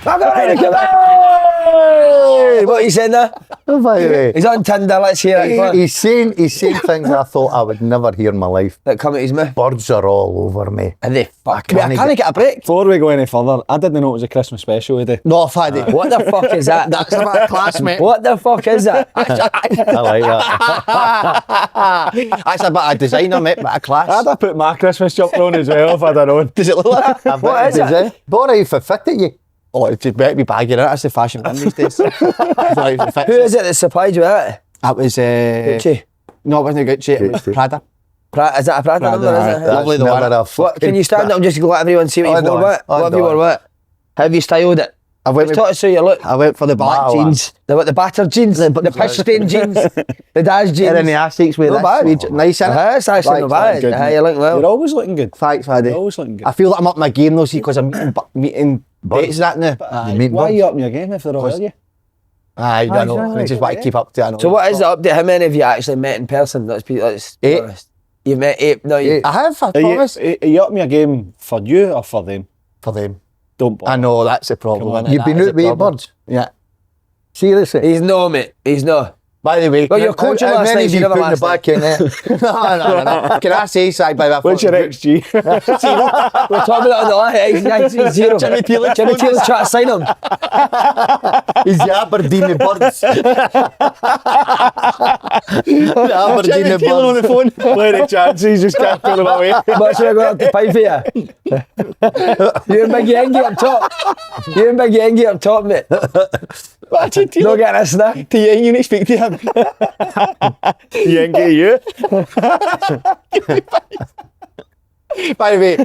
What are you saying there? He's on Tinder, let's hear it. He's saying things I thought I would never hear in my life. That come at his mouth. Birds are all over me. And they fuck. I can't get a break. Before we go any further, I didn't know it was a Christmas special today. No, Faddy. What the fuck is that? That's about a classmate. What the fuck is that? I like that. That's about a designer, mate, but a class. I'd have put my Christmas jumper on as well if I'd have known. Does it look like that? What is it? Boring for fit at you. Oh, it's just better be bagging it. That's the fashion one these days. Who is it that supplied you with that? That was Gucci. No, it wasn't Gucci. It was Prada. Is that a Prada number? Is it? Lovely the one. What, can you stand up and just let everyone see what you've worn with? What have you worn with? How have you styled it? Talk us through your look. I went for the black jeans. The battered jeans, the piss stained jeans, the dash jeans. And the Asics with that. Nice, isn't it? It's actually not bad. You look well. You're always looking good. Thanks, Faddy. You're always looking good. I feel like I'm up my game though, see, because I'm meeting dates that now. Why are you up in your game if they're all here? I know. I just want to keep up to it. So what is the update? How many have you actually met in person? Let's be honest. 8. You've met 8? No, I have, I promise. Are you up in your game for you or for them? For them. Don't bother. I know, that's the problem. You've been out with birds? Yeah. Seriously? He's no, mate. He's no. By the way, well, you're coaching last night, you never put in the back in there. No. Can I say something by that? What's your XG? We're talking about it on the line. XG zero. Jimmy Taylor's trying to sign him. He's the Aberdeen birds. The Aberdeen Jimmy Taylor on the phone. Playing chances, just can't pull him away. What's going to to pay for you? You and Big Yengi up top. You and Big Yengi up top, mate. No getting a snack. To you, you need to speak to him. He ain't get you. By the way,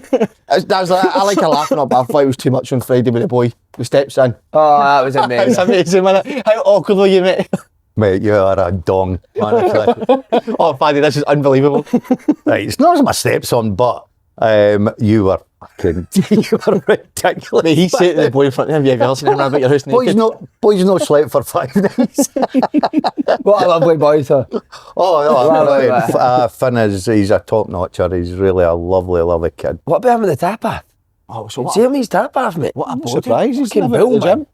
I like a laughing up, but I thought it was too much on Friday with the boy, the stepson. Oh, that was amazing. It's amazing, man. How awkward were you, mate? Mate, you are a dong, honestly. Oh, Faddy, this is unbelievable. Right, it's not as my stepson, but you were fucking, you were ridiculous. Mate, he said to the boy in front of him, have you ever seen him run about your house naked? Boy's no slept for 5 days. What a lovely boy, sir. Oh, no, Finn he's a top-notcher. He's really a lovely kid. What about him in the tap bath? Oh, so what? See him in his tap bath, mate. What a surprise, he's fucking bull, man.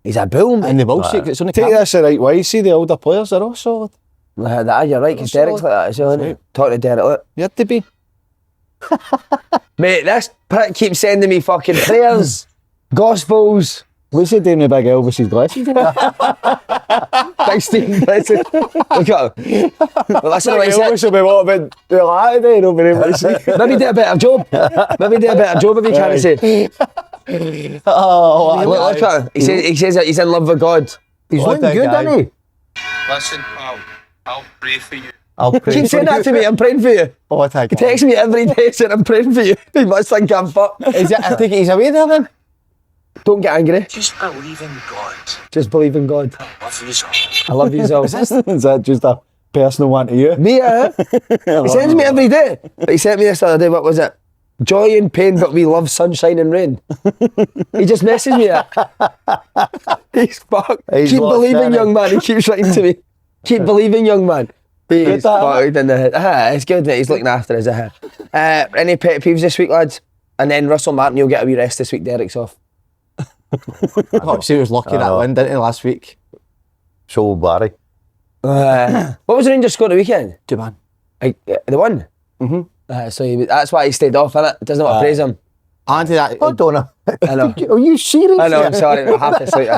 He's a bull, mate. And the bullshit, it's only Take this the right way. See the older players, they're all solid. You're right, because Derek's like that as well, isn't he? Talking to Derek, look. You had to be. Mate, this prick keeps sending me fucking prayers, gospels. What's he doing with Big Elvis's glasses? Big Stephen Blessing. Look at him. Well, listen to what he said. Elvis will be what about the latter day, nobody able to see. Maybe do a better job. Maybe do a better job if you can't say. Look at him. He says that he's in love with God. He's looking good, isn't he? Listen, I'll pray for you. Keep saying that to me, I'm praying for you. Oh, he texts me every day saying I'm praying for you. He must think I'm fucked. I think he's away there then. Don't get angry. Just believe in God. Just believe in God. I love you all. I love you all. Is that just a personal one to you? Me, He sends me every day. But he sent me this the other day, what was it? Joy and pain, but we love sunshine and rain. He just messaged me that. He's fucked. Keep believing, young man. He keeps writing to me. Keep believing, young man. He's fucked in the head. It's good that he's looking after us. Any pet peeves this week, lads? And then Russell Martin, you'll get a wee rest this week. Derek's off. He was lucky that win, didn't he, last week? So Barry. What was the Rangers score the weekend? 2-1. The one? Mm-hmm. So that's why he stayed off, innit? Doesn't want to praise him. Andy, that I don't know. I know. Are you serious? I know, I'm sorry. I have to sleep.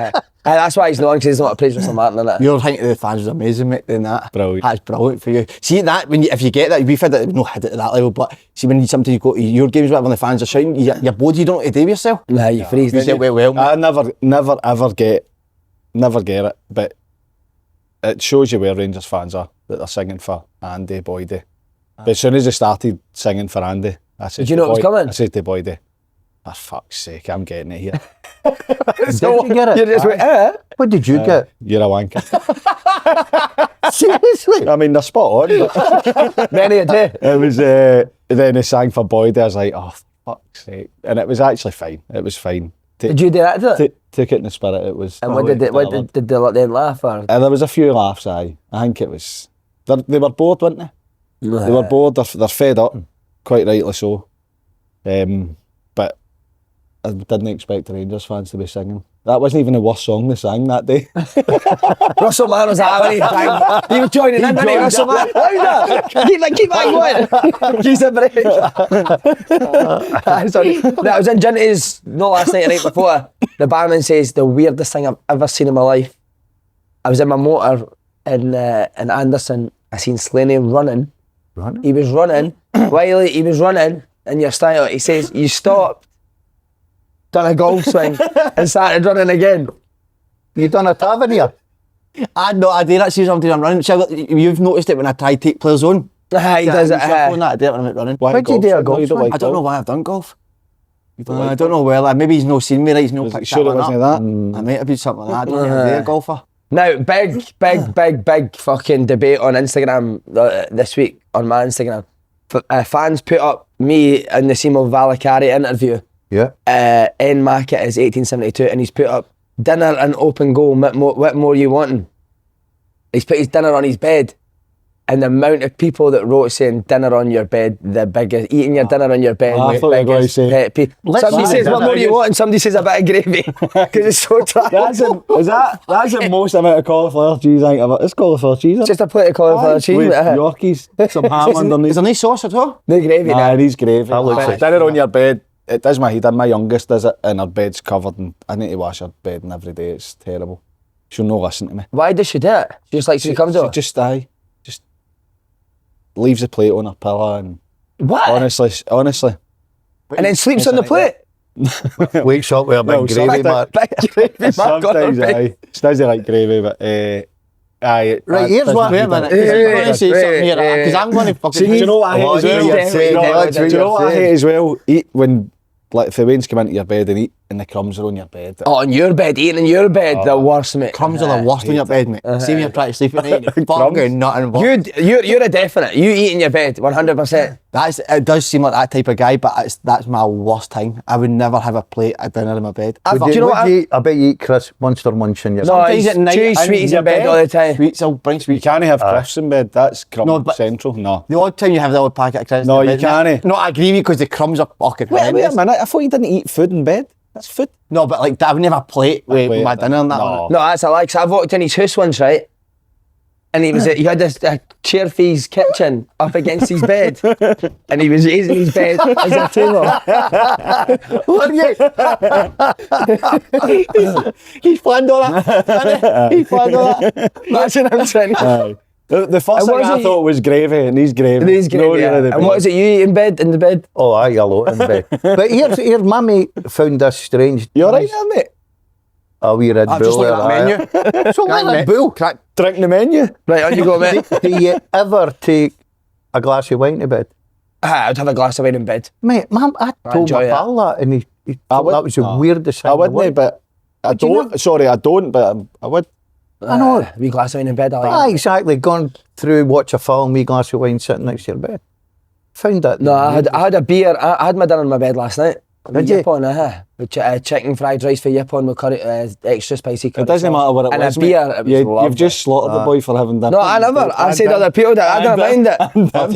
That's why he's not on, because he doesn't want to praise Russell Martin, innit? Your thing to the fans was amazing, mate, doing that. Brilliant. That's brilliant for you. See that, if you get that, we've had it, we've not had it at that level, but see when sometimes you go to your games when the fans are shouting, you're bored, you don't know what to do with yourself. Nah, you freeze. You well, I never ever get it, but it shows you where Rangers fans are, that they're singing for Andy Boydie. But as soon as they started singing for Andy, I said, did you know it was coming? I said to Boydie, for fuck's sake, I'm getting it here. Did you get it? You just went, What did you get? You're a wanker. Seriously? I mean, they're spot on. But many a day. it was, then he sang for Boydie, I was like, oh, fuck's sake. And it was actually fine. It was fine. Did you do that to it? Took it in the spirit. It was. And what did they let them laugh? Or? There was a few laughs, aye. I think it was... They were bored, weren't they? They were bored, they're fed up, quite rightly so. But I didn't expect the Rangers fans to be singing. That wasn't even the worst song they sang that day. Russell Mann was that when he was joining in, didn't he? Russell Mann, louder! Keep that going! Keep the break. Sorry. No, I was in Ginty's, not last night, the night before. The barman says, the weirdest thing I've ever seen in my life. I was in my motor in Anderson. I seen Slaney running. Running? He was running. While he was running in your style, he says, you stopped, done a golf swing, and started running again. You done a tavernier? I know, I do that sometimes I'm running. So you've noticed it when I try to take players on. He does it. I do it when I'm out running. Why Why'd you do a golf You don't swing? like I don't know golf? why I've done golf. like I don't know well. Maybe he's no seen me right. He's no Is it picked sure it that wasn't one that? up. I might have been something like that. I don't think I'm a golfer. Now, big fucking debate on Instagram this week, on my Instagram. Fans put up me in the Simo Valakari interview. Yeah. N market is 1872, and he's put up dinner and open goal. What more you wanting? He's put his dinner on his bed, and the amount of people that wrote saying dinner on your bed, the biggest, eating your dinner on your bed, I the thought you were going to biggest say- pet peeve. Somebody says what more you want, and somebody says a bit of gravy because it's so tired. That's the most amount of cauliflower cheese I think ever. It's cauliflower cheese. isn't it? Just a plate of cauliflower cheese With with Yorkies, some ham Is underneath. there no sauce at all? no gravy. Nah, now. it is gravy. That looks But like- dinner on your bed, it does my head in. My youngest does it, and her bed's covered, and I need to wash her bed every day. It's terrible. She'll not listen to me. Why does she do it? She just likes to come to her. Just leaves the plate on her pillow, and What? honestly, And then sleeps on the plate. Wakes up with a big Well, gravy mark. Big gravy mark on her sometimes bed. aye. She doesn't like gravy, but aye. Right, here's does what- my Wait a head minute. in. I'm going to say Wait, something here wait, because I'm going to fucking. Do you know what I hate Oh, as you're well? saying, Do you know yeah, what- that's do what you know you're what I saying. hate as well? Eat when, like, if the Waynes come into your bed and eat, and the crumbs are on your bed. Oh, on your bed, eating in your bed, the worst, mate. Crumbs are the worst on your bed, mate. See when you're trying to sleep at night, you're fucking nothing involved. You're a definite. You eat in your bed, 100%. It does seem like that type of guy, but that's my worst thing. I would never have a plate of dinner in my bed. Would Do you know what? I bet you eat Chris Munster munch in your No, Sometimes he's at night, cheese in sweeties your in bed all the time. Sweets, I'll bring You sweets. can't have crisps in bed. That's crumb No, but- central. No. The odd time you have the odd packet of crisps. No, in you bed, can't. No, I agree with you because the crumbs are fucking Wait a horrendous. minute. I thought you didn't eat food in bed. That's food. No, but like I would never have a plate with plate, my dinner and that. no. on it. No, that's a lie. 'Cause I walked in his house once, right? And he had this chair for his kitchen up against his bed. And he was using his bed as a table. He's planned all that. He's planned all that. Imagine him saying, Aye. The first And thing what I is it- thought was gravy, and he's gravy. These No, gravy, really, and what is it, you eat in bed, Oh, aye, a lot in bed. But here, my mate found this strange. You alright there, mate? A wee Red I've Bull. just looked at there, the menu. So Crack, Red mate. Bull. Crack. Drink the menu. Right, on you go, mate. Do you ever take a glass of wine to bed? I'd have a glass of wine in bed. Mate, man, I told enjoy my it. pal that, and he I thought would- that was the no. weirdest thing. I in the wouldn't, world. but I Do you don't. Sorry, I don't, but I would. I know. A wee glass of wine in bed, I like Aye, it. exactly. Gone through, watch a film, wee glass of wine sitting next to your bed. Found that. No, I had a beer. I had my dinner in my bed last night. Did you? Yipon, with chicken fried rice for Yipon with curry, extra spicy curry It doesn't sauce. matter what it and was, a mate. beer. It was lovely. You've just slaughtered the boy for having dinner. No, I never. I said other people that. I don't mind it.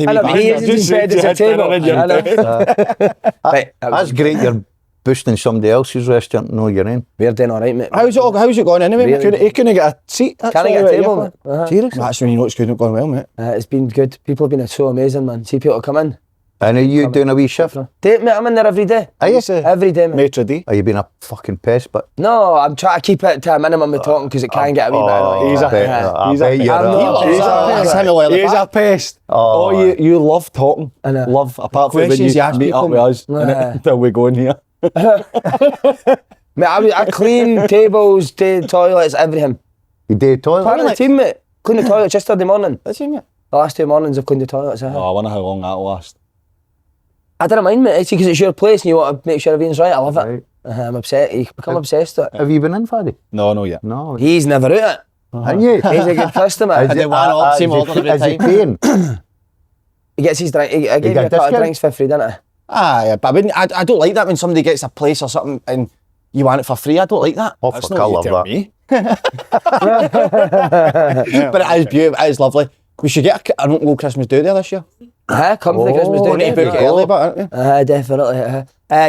And he uses his bed as a table. I know. Right, That's great. You're boosting somebody else's restaurant. No, you're in. We're doing all right, mate. How's it going anyway? Really? He couldn't get a seat. That's Can I why get we're a here table, for. mate? Uh-huh. Seriously? That's when you know it's good, not going well, mate. It's been good. People have been so amazing, man. See people come in. And are you doing a wee shift? Mate, I'm in there every day. Are you? Every day, mate. Maitre d'. Are you being a fucking pest? But No, I'm trying to keep it to a minimum of talking because it can get a wee bit annoying. He's a- I bet he's a- you're I'm not- He's That's a him away at the He's a back. pest. Oh, Oh, you love talking. I know. Love, apart from when Questions you you ask meet up people. with us, Aye. until we go in here. Mate, I clean tables, toilets, everything. you do toilet? Part of the team, mate. Clean the toilets yesterday morning. That's it, mate. The last 2 mornings I've cleaned the toilets. Oh, I wonder how long that'll last. I don't mind, mate. Because it's your place and you want to make sure everything's right. I love Right. it. I'm upset. You become obsessed with it. Have you been in, Faddy? No, no, yeah. No. He's never out Are you? it. He's a good customer. Is I did it- one off, same is order every Is he time. paying? He gets his drink. I gave got you a couple of discount? drinks for free, didn't I? Aye, but I don't like that when somebody gets a place or something and you want it for free. I don't like that. Oh, fuck, I love that. me. But it is beautiful. It is lovely. We should get an Uncle Christmas do there this year. Come for the Christmas We day. need to book it early, but aren't we? Definitely.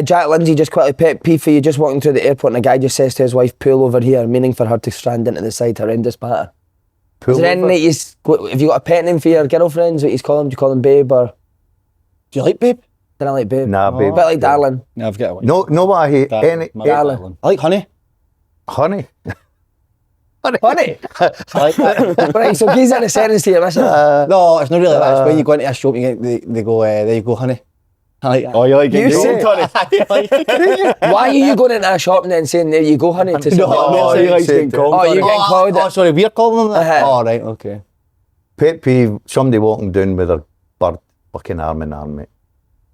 Jack Lindsay, just quickly, pet peeve for you, just walking through the airport and a guy just says to his wife, "Pull over here," meaning for her to stand into the side, horrendous patter. Is there any, have you got a pet name for your girlfriends? What you call them? Do you call them babe or? Do you like babe? Don't I like babe? Nah, babe. A bit like darling. Yeah, I've got a wife. No, what I hate. Darling. I like honey. Honey. Honey. I like that. Right, so he's in a sentence to you, missus. No, it's not really that. It's when you go into a shop, they go, there you go, honey. I like that. Oh, you like You it? say- Why are you going into a shop and then saying, "There you go, honey"? To No, somebody? he likes getting called. Oh, you're getting called it. sorry, we're calling them that? Uh-huh. Oh, right, okay. Pet peeve, somebody walking down with their bird fucking arm in arm, mate.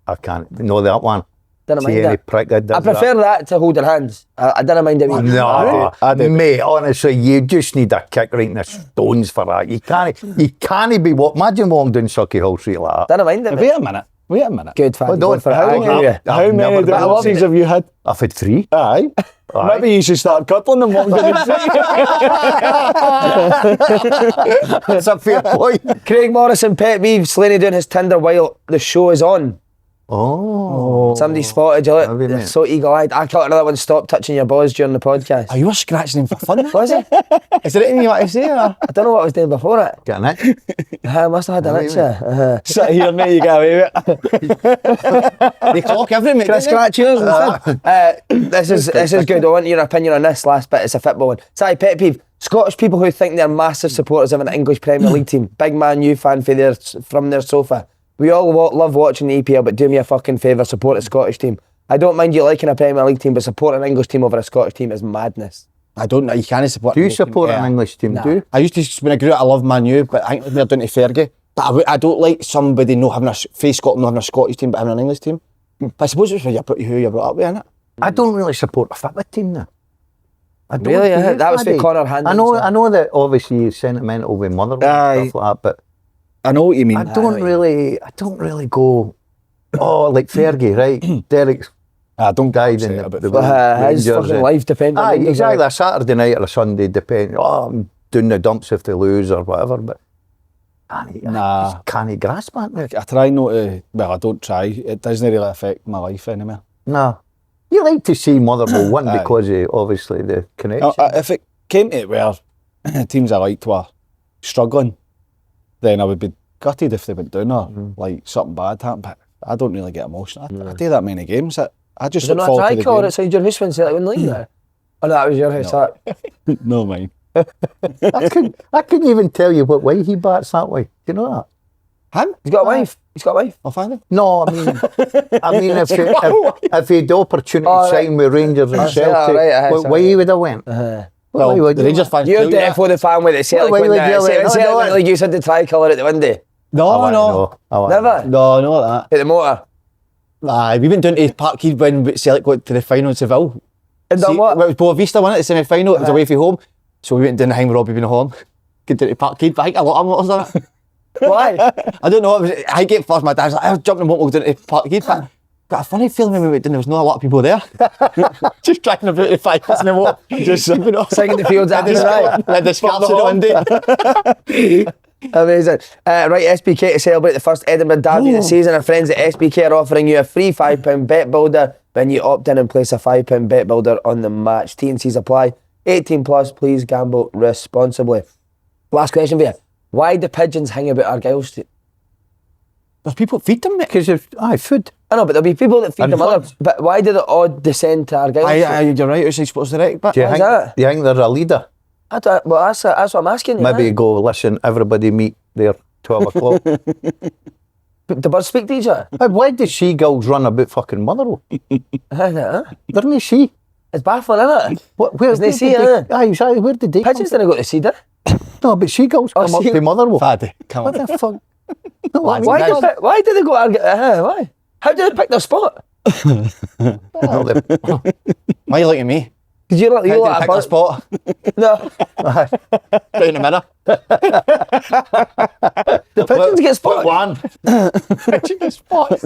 I can't. No, that one. Don't See mind any that. prick that does I prefer that to holding hands. I don't mind it. No, I do. mate, honestly, you just need a kick right in the stones for that. You can't be imagine walking down Sucky Hall Street like that. Don't mind it. Wait a minute. Good fan. Well, don't- For How many divorces have you had? I've had 3. Aye. Maybe you should start cuddling them walking down the street. That's a fair point. Craig Morrison, pet peeve, Slaney doing his Tinder while the show is on. Oh. Somebody spotted you. Look, Have you, they're mate? so eagle-eyed. I caught another one. Stop touching your balls during the podcast. Are you scratching him for fun? Was it? Is there anything you want to say? Or? I don't know what I was doing before it. Getting it? I must have had an itch. Sit here, mate, you get away with it. They clock every minute. Can I scratch yours instead? This is good. I want your opinion on this last bit. It's a football one. Sorry, pet peeve. Scottish people who think they're massive supporters of an English Premier League team. Big Man U fan from their sofa. We all love watching the EPL, but do me a fucking favour, support a Scottish team. I don't mind you liking a Premier League team, but support an English team over a Scottish team is madness. I don't know. You can't support. Do you English team. support an Yeah. English team? Nah. Do you? I used to, when I grew up, I loved Man U, but I think we're down to Fergie. But I don't like somebody not having face Scotland, not having a Scottish team, but having an English team. But I suppose it's who you're brought up with, innit? I don't really support a football team now. I don't Really? do, That was for Faddy. Conor Handon. I know that obviously you're sentimental with Motherwell and stuff like that, but I know what you mean. I don't really go, oh, like Fergie, right? Derek's I don't died say in it about the his Rangers, fucking life depends on Aye, Rangers, exactly. A Saturday night or a Sunday, depending. Oh, I'm doing the dumps if they lose or whatever, but I just can't grasp that now. I try not to, well, I don't try. It doesn't really affect my life anymore. No. You like to see Motherwell win Aye. because of, obviously, the connection. If it came to it where teams I liked were struggling, then I would be gutted if they went down or like something bad happened. But I don't really get emotional. I do that many games. I just Is it look not a forward to the tricolour game. outside your house when Celtic win the league now? Oh, no, that was your house. That. No, mine. I couldn't even tell you what way he bats that way. Do you know that? Him? He's got a wife. He's got a wife. Oh, Faddy? No, I mean, if he had the opportunity Oh, to sign with Rangers and Oh, Celtic, right, what way he would have went? What way would the you Rangers went? fans You're tell you that. definitely the fan with the Celtic Well, win why would that. you let- Celtic no, win the league, you said the tricolour at the window. I No. wanna know. Never? No, not that. At the motor. Aye, we went down to Parkhead when Celtic got to the final in Seville. And done what? It was Boa Vista, wasn't it? The semi-final. It was away from home. So we went down the hang with Robbie Bean Horn. Get down to Parkhead, but I think a lot of them done it. Why? I don't know. I think at first my dad was like, I was jumping in we'll go down to Parkhead, but got a funny feeling when we went down, there was not a lot of people there. Just trying about the fight in the walk. Just Singing the fields after the night. Like the scarves on Dundee. Amazing. Right, SPK to celebrate the first Edinburgh Derby of the season. Our friends at SPK are offering you a free £5 bet builder when you opt in and place a £5 bet builder on the match. T&Cs apply. 18 plus, please gamble responsibly. Last question for you. Why do pigeons hang about Argyle Street? There's people that feed them, mate. Because of food. I know, but there'll be people that feed And them other. floods. But why do the odd descend to Argyle Street? You're right, outside Sports Direct, but Do you Why's think, that? do you think they're a leader? Well, that's what I'm asking you. Maybe go, listen, everybody meet there 12 o'clock. But the birds speak to each other. Why do seagulls run about fucking Motherwell? They're not sea. It's baffling, isn't it? Where's they sea, Aye, exactly. Where did they Pigeons come didn't go to sea, did they? from? No, but seagulls come up to Motherwell. Faddy, come What on. the fuck? No, Why did they go Argyle? Why? How did they pick their spot? well, Why are you looking at me? Because you How did like you a pick the bird. spot? No. Right in the mirror. The pigeons get spotted. one. Fuck.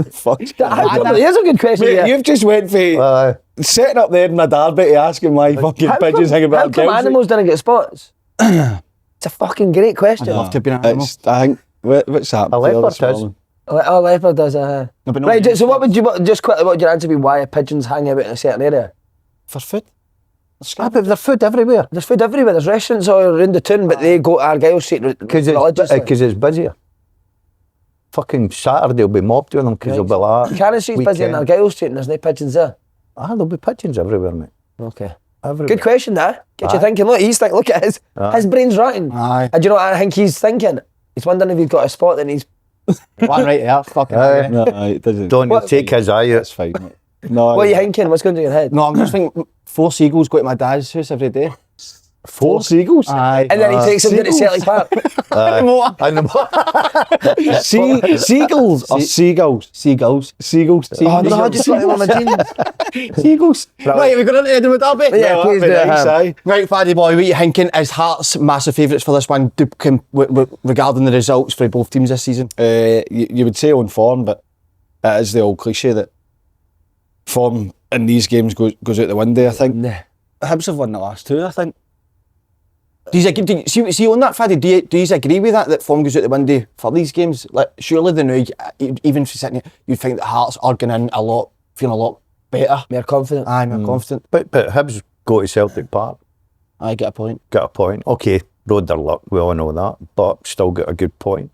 Here's a good question. Mate, Yeah. you've just went for setting up there in my derby to asking why fucking pigeons hang about How come Kelsey. animals didn't get spots? It's a fucking great question. I'd love to be an animal. I think, what's that? A leopard is. Oh, leopard does. No, but no Right, names. so what would you, just quickly, what would your answer be? Why pigeons hang about in a certain area? For food. But there's food everywhere. There's food everywhere. There's restaurants all around the town, but they go to Argyle Street Because religiously. it's busier. Fucking Saturday will be mobbed with them because they'll be like. Cannon Street's busy in weekend. Argyle Street and there's no pigeons there. There'll be pigeons everywhere, mate. Okay. Everywhere. Good question, that. Get you Aye. thinking. Look, look at his. His brain's rotting. Aye. And do you know what I think he's thinking? He's wondering if he's got a spot and he's. One right there, fucking Aye. hell. No, it doesn't. Don't What- take his eye That's out. fine. Mate. No. What are you thinking? What's going through your head? No, I'm just thinking 4 seagulls go to my dad's house every day. 4 seagulls? Aye. And then he takes him to the Celtic Park. And the Seagulls or seagulls? Seagulls. Seagulls. Oh, no, I just like them on my jeans. Seagulls. Right, we going into Edinburgh Derby? Yeah, please do. Right, Faddy boy, what are you thinking? Is Hearts massive favourites for this one regarding the results for both teams this season? You would say on form, but it is the old cliche that form in these games goes out the window, I think. Nah. Hibs have won the last 2, I think. Do you see on that, Faddy? Do you agree with that form goes out the window for these games? Like, surely the new, even if you're sitting here, you'd think that Hearts are going in feeling a lot better. More confident. Aye, more confident. but Hibs go to Celtic Park, I get a point. got a point. Okay, rode their luck, we all know that, but still got a good point.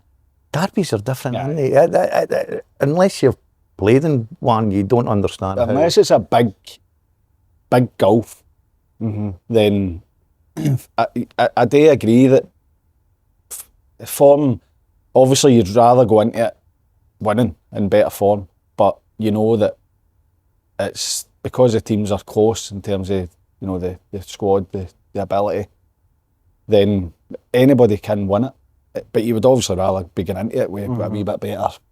Derbies are different, aren't they? Unless you've played in one, you don't understand how. Unless it's a big gulf, then I do agree that form, obviously you'd rather go into it winning in better form, but you know that it's because the teams are close in terms of, you know, the squad, the ability, then anybody can win it. But you would obviously rather be getting into it with a wee bit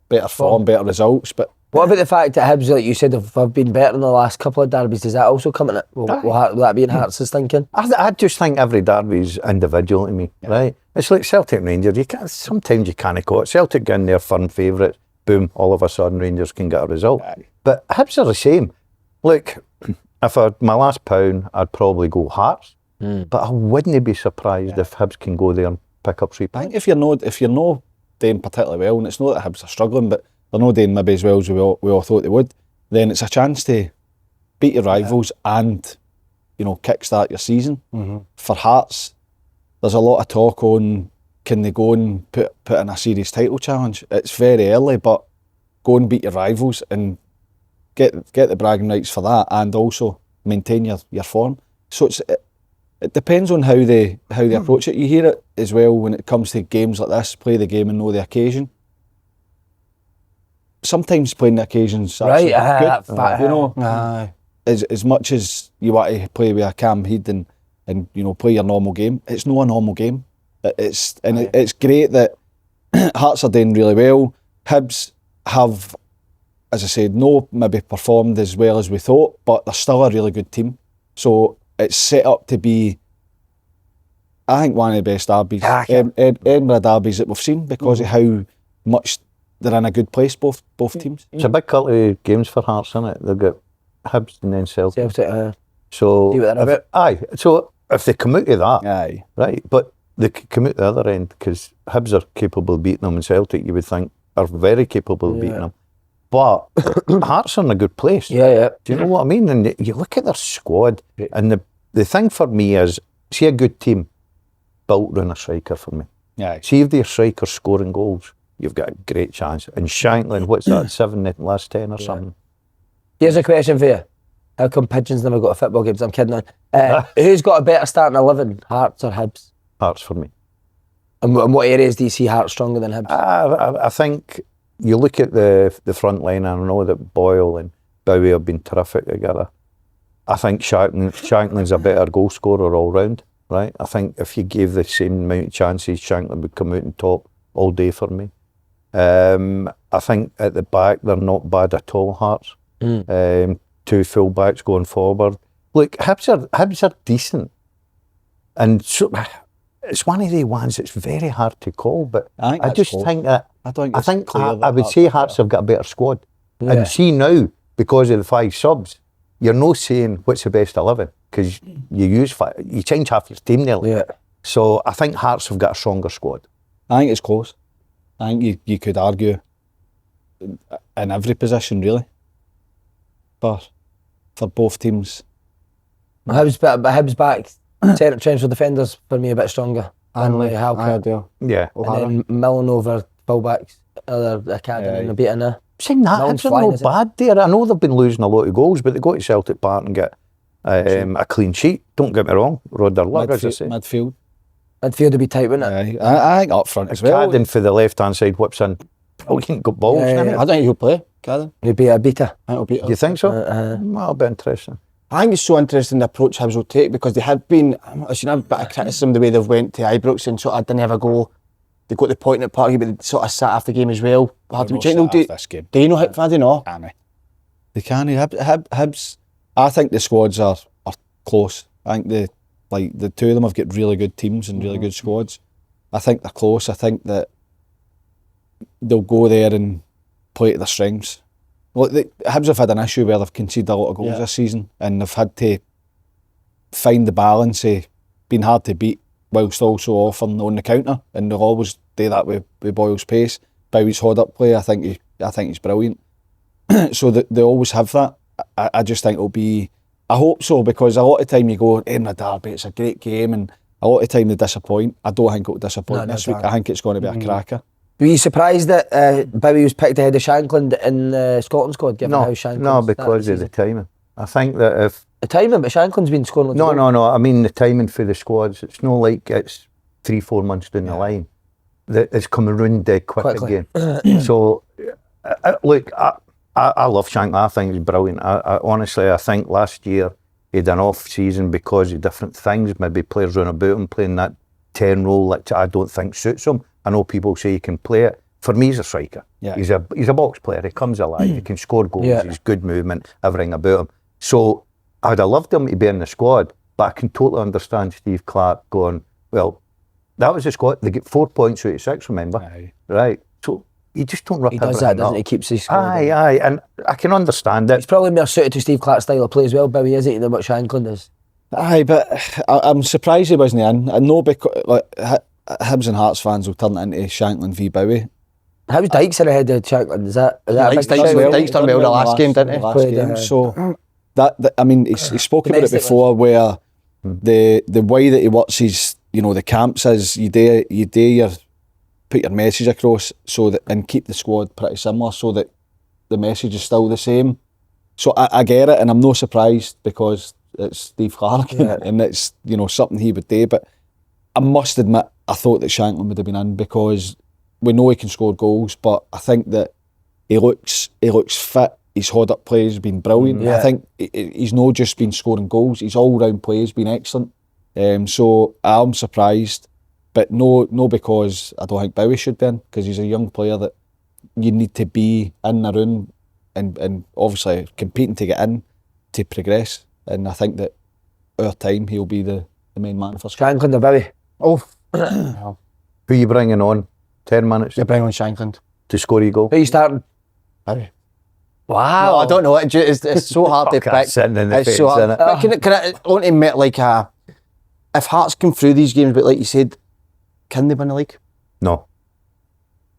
better form, better results. But What about the fact that Hibs, like you said, have been better in the last couple of derbies? Does that also come in it? Will that be in Hearts' thinking? I just think every derby's individual to me, right? It's like Celtic and Rangers. Sometimes you can't call it. Celtic get in there, firm favourites, boom, all of a sudden Rangers can get a result. But Hibs are the same. Look, if I had my last pound, I'd probably go Hearts. But I wouldn't be surprised if Hibs can go there and pick up 3 I points. think if you're not doing particularly well, and it's not that Hibs are struggling, but they're not doing maybe as well as we all thought they would, then it's a chance to beat your rivals and, you know, kickstart your season. For Hearts, there's a lot of talk on can they go and put in a serious title challenge. It's very early, but go and beat your rivals and get the bragging rights for that, and also maintain your form. So it depends on how they approach it. You hear it as well when it comes to games like this, play the game and know the occasion. Sometimes playing the occasion's actually good, you know. Aye. As much as you want to play with a calm head and you know, play your normal game, it's not a normal game. It's great that Hearts are doing really well. Hibs have, as I said, no maybe performed as well as we thought, but they're still a really good team. So it's set up to be, I think, one of the best derbies, Edinburgh derbies that we've seen, because of how much they're in a good place, both teams. It's a big couple of games for Hearts, isn't it? They've got Hibs and then Celtic. Celtic, So See what they're about. Aye. So if they come out of that, Aye. right, but they could come out the other end because Hibs are capable of beating them, and Celtic, you would think, are very capable of beating them. But Hearts are in a good place. Yeah. Do you know what I mean? And you look at their squad, and the thing for me is, see a good team built around a striker for me. Aye. See if their striker's scoring goals, you've got a great chance. And Shankland, what's that, 7 in the last 10 or something? Here's a question for you. How come Pigeons never got to football games? I'm kidding on. Who's got a better starting 11, Hearts or Hibs? Hearts for me. And what areas do you see Hearts stronger than Hibs? I think you look at the front line, and I know that Boyle and Bowie have been terrific together. I think Shankland's a better goal scorer all round, right? I think if you gave the same amount of chances, Shankland would come out on top all day for me. I think at the back, they're not bad at all, Hearts. 2 full backs going forward. Look, Hibs are decent. And so it's one of the ones that's very hard to call, but I just think that I would say Hearts have got a better squad. And see now, because of the 5 subs, you're not saying what's the best 11, because you change half your team nearly. So I think Hearts have got a stronger squad. I think it's close. I think you could argue in every position, really. But for both teams. Hibs back, centre central defenders for me a bit stronger. Hanley, Halkett, Yeah. and then Millen over fullbacks, other academy and a bit in there. Saying that, Millen's Hibs are flying, no isn't bad there. I know they've been losing a lot of goals, but they go to Celtic Park and get a clean sheet. Don't get me wrong. Rod their luck, as I say. Midfield. Midfield would be tight, wouldn't it? I think up front as well. Cadden for the left-hand side whips in. Oh, he can go balls, Yeah, can he? yeah. I don't think he'll play, Cadden. He'd be a beater. I think he'll beat us. Do you think so? That'll be interesting. I think it's so interesting the approach Hibs will take, because they have been, I've seen a bit of criticism the way they've went to Ibrox and sort of didn't have a go. They got the point in the park, but they sort of sat after the game as well. Hard to be checking. This game. Do you know how Faddy? No. Can they can. Hibs. I think the squads are close. I think the two of them have got really good teams and really good squads. I think they're close. I think that they'll go there and play to their strengths. Well, Hibs have had an issue where they've conceded a lot of goals this season, and they've had to find the balance of being hard to beat whilst also offering on the counter, and they'll always do that with Boyle's pace. Bowie's hold-up play, I think he's brilliant. So they always have that. I just think it'll be... I hope so, because a lot of time you go, Edinburgh Derby, it's a great game, and a lot of time they disappoint. I don't think it'll disappoint this week. I think it's going to be a cracker. Were you surprised that Bowie was picked ahead of Shankland in the Scotland squad, given how Shankland... No, because of the timing. I think that if... The timing, but Shankland's been scoring... No, I mean the timing for the squads. It's not like it's 3-4 months down the line. It's coming round dead quickly again. So, look, I love Shankland. I think he's brilliant. I honestly, I think last year he had an off season because of different things. Maybe players run about him playing that 10 role, which I don't think suits him. I know people say he can play it. For me, he's a striker. Yeah. He's a box player. He comes alive. He can score goals. He's good movement, everything about him. So I'd have loved him to be in the squad, but I can totally understand Steve Clarke going, well, that was the squad. They get 4 points out of 6, remember? Aye. Right. So you just don't rip He does that, doesn't he? He keeps his squad. Aye. And I can understand it. He's probably more suited to Steve Clarke's style of play as well, Bowie, isn't he, than what Shankland is? Aye, but I'm surprised he wasn't in. I know because Hibs and Hearts fans will turn it into Shankland v Bowie. How's Dykes are ahead of Shankland? Is that a Dykes big shout? done well the last game, didn't he? Played, Game. So that I mean, he spoke about it Domestic before, where the way that he works his, the camps is you put your message across so that, and keep the squad pretty similar so that the message is still the same. So I get it, and I'm not surprised because it's Steve Clarke and it's something he would do. But I must admit, I thought that Shankland would have been in because we know he can score goals, but I think that he looks fit. His hold-up play has been brilliant. Yeah. I think he's not just been scoring goals, his all-round play has been excellent. So I'm surprised, but no because I don't think Bowie should be in, because he's a young player that you need to be in the room and obviously competing to get in to progress. And I think that our time he'll be the main man for Shankland or Bowie? Oh, Who are you bringing on? 10 minutes you bring on Shankland. to score your goal? Who are you starting? Bowie. Wow. No, I don't know. It's so hard to pick. Sitting in the It's face, so hard. innit? But can I want to admit, like, if Hearts come through these games, but like you said, can they win the league? No.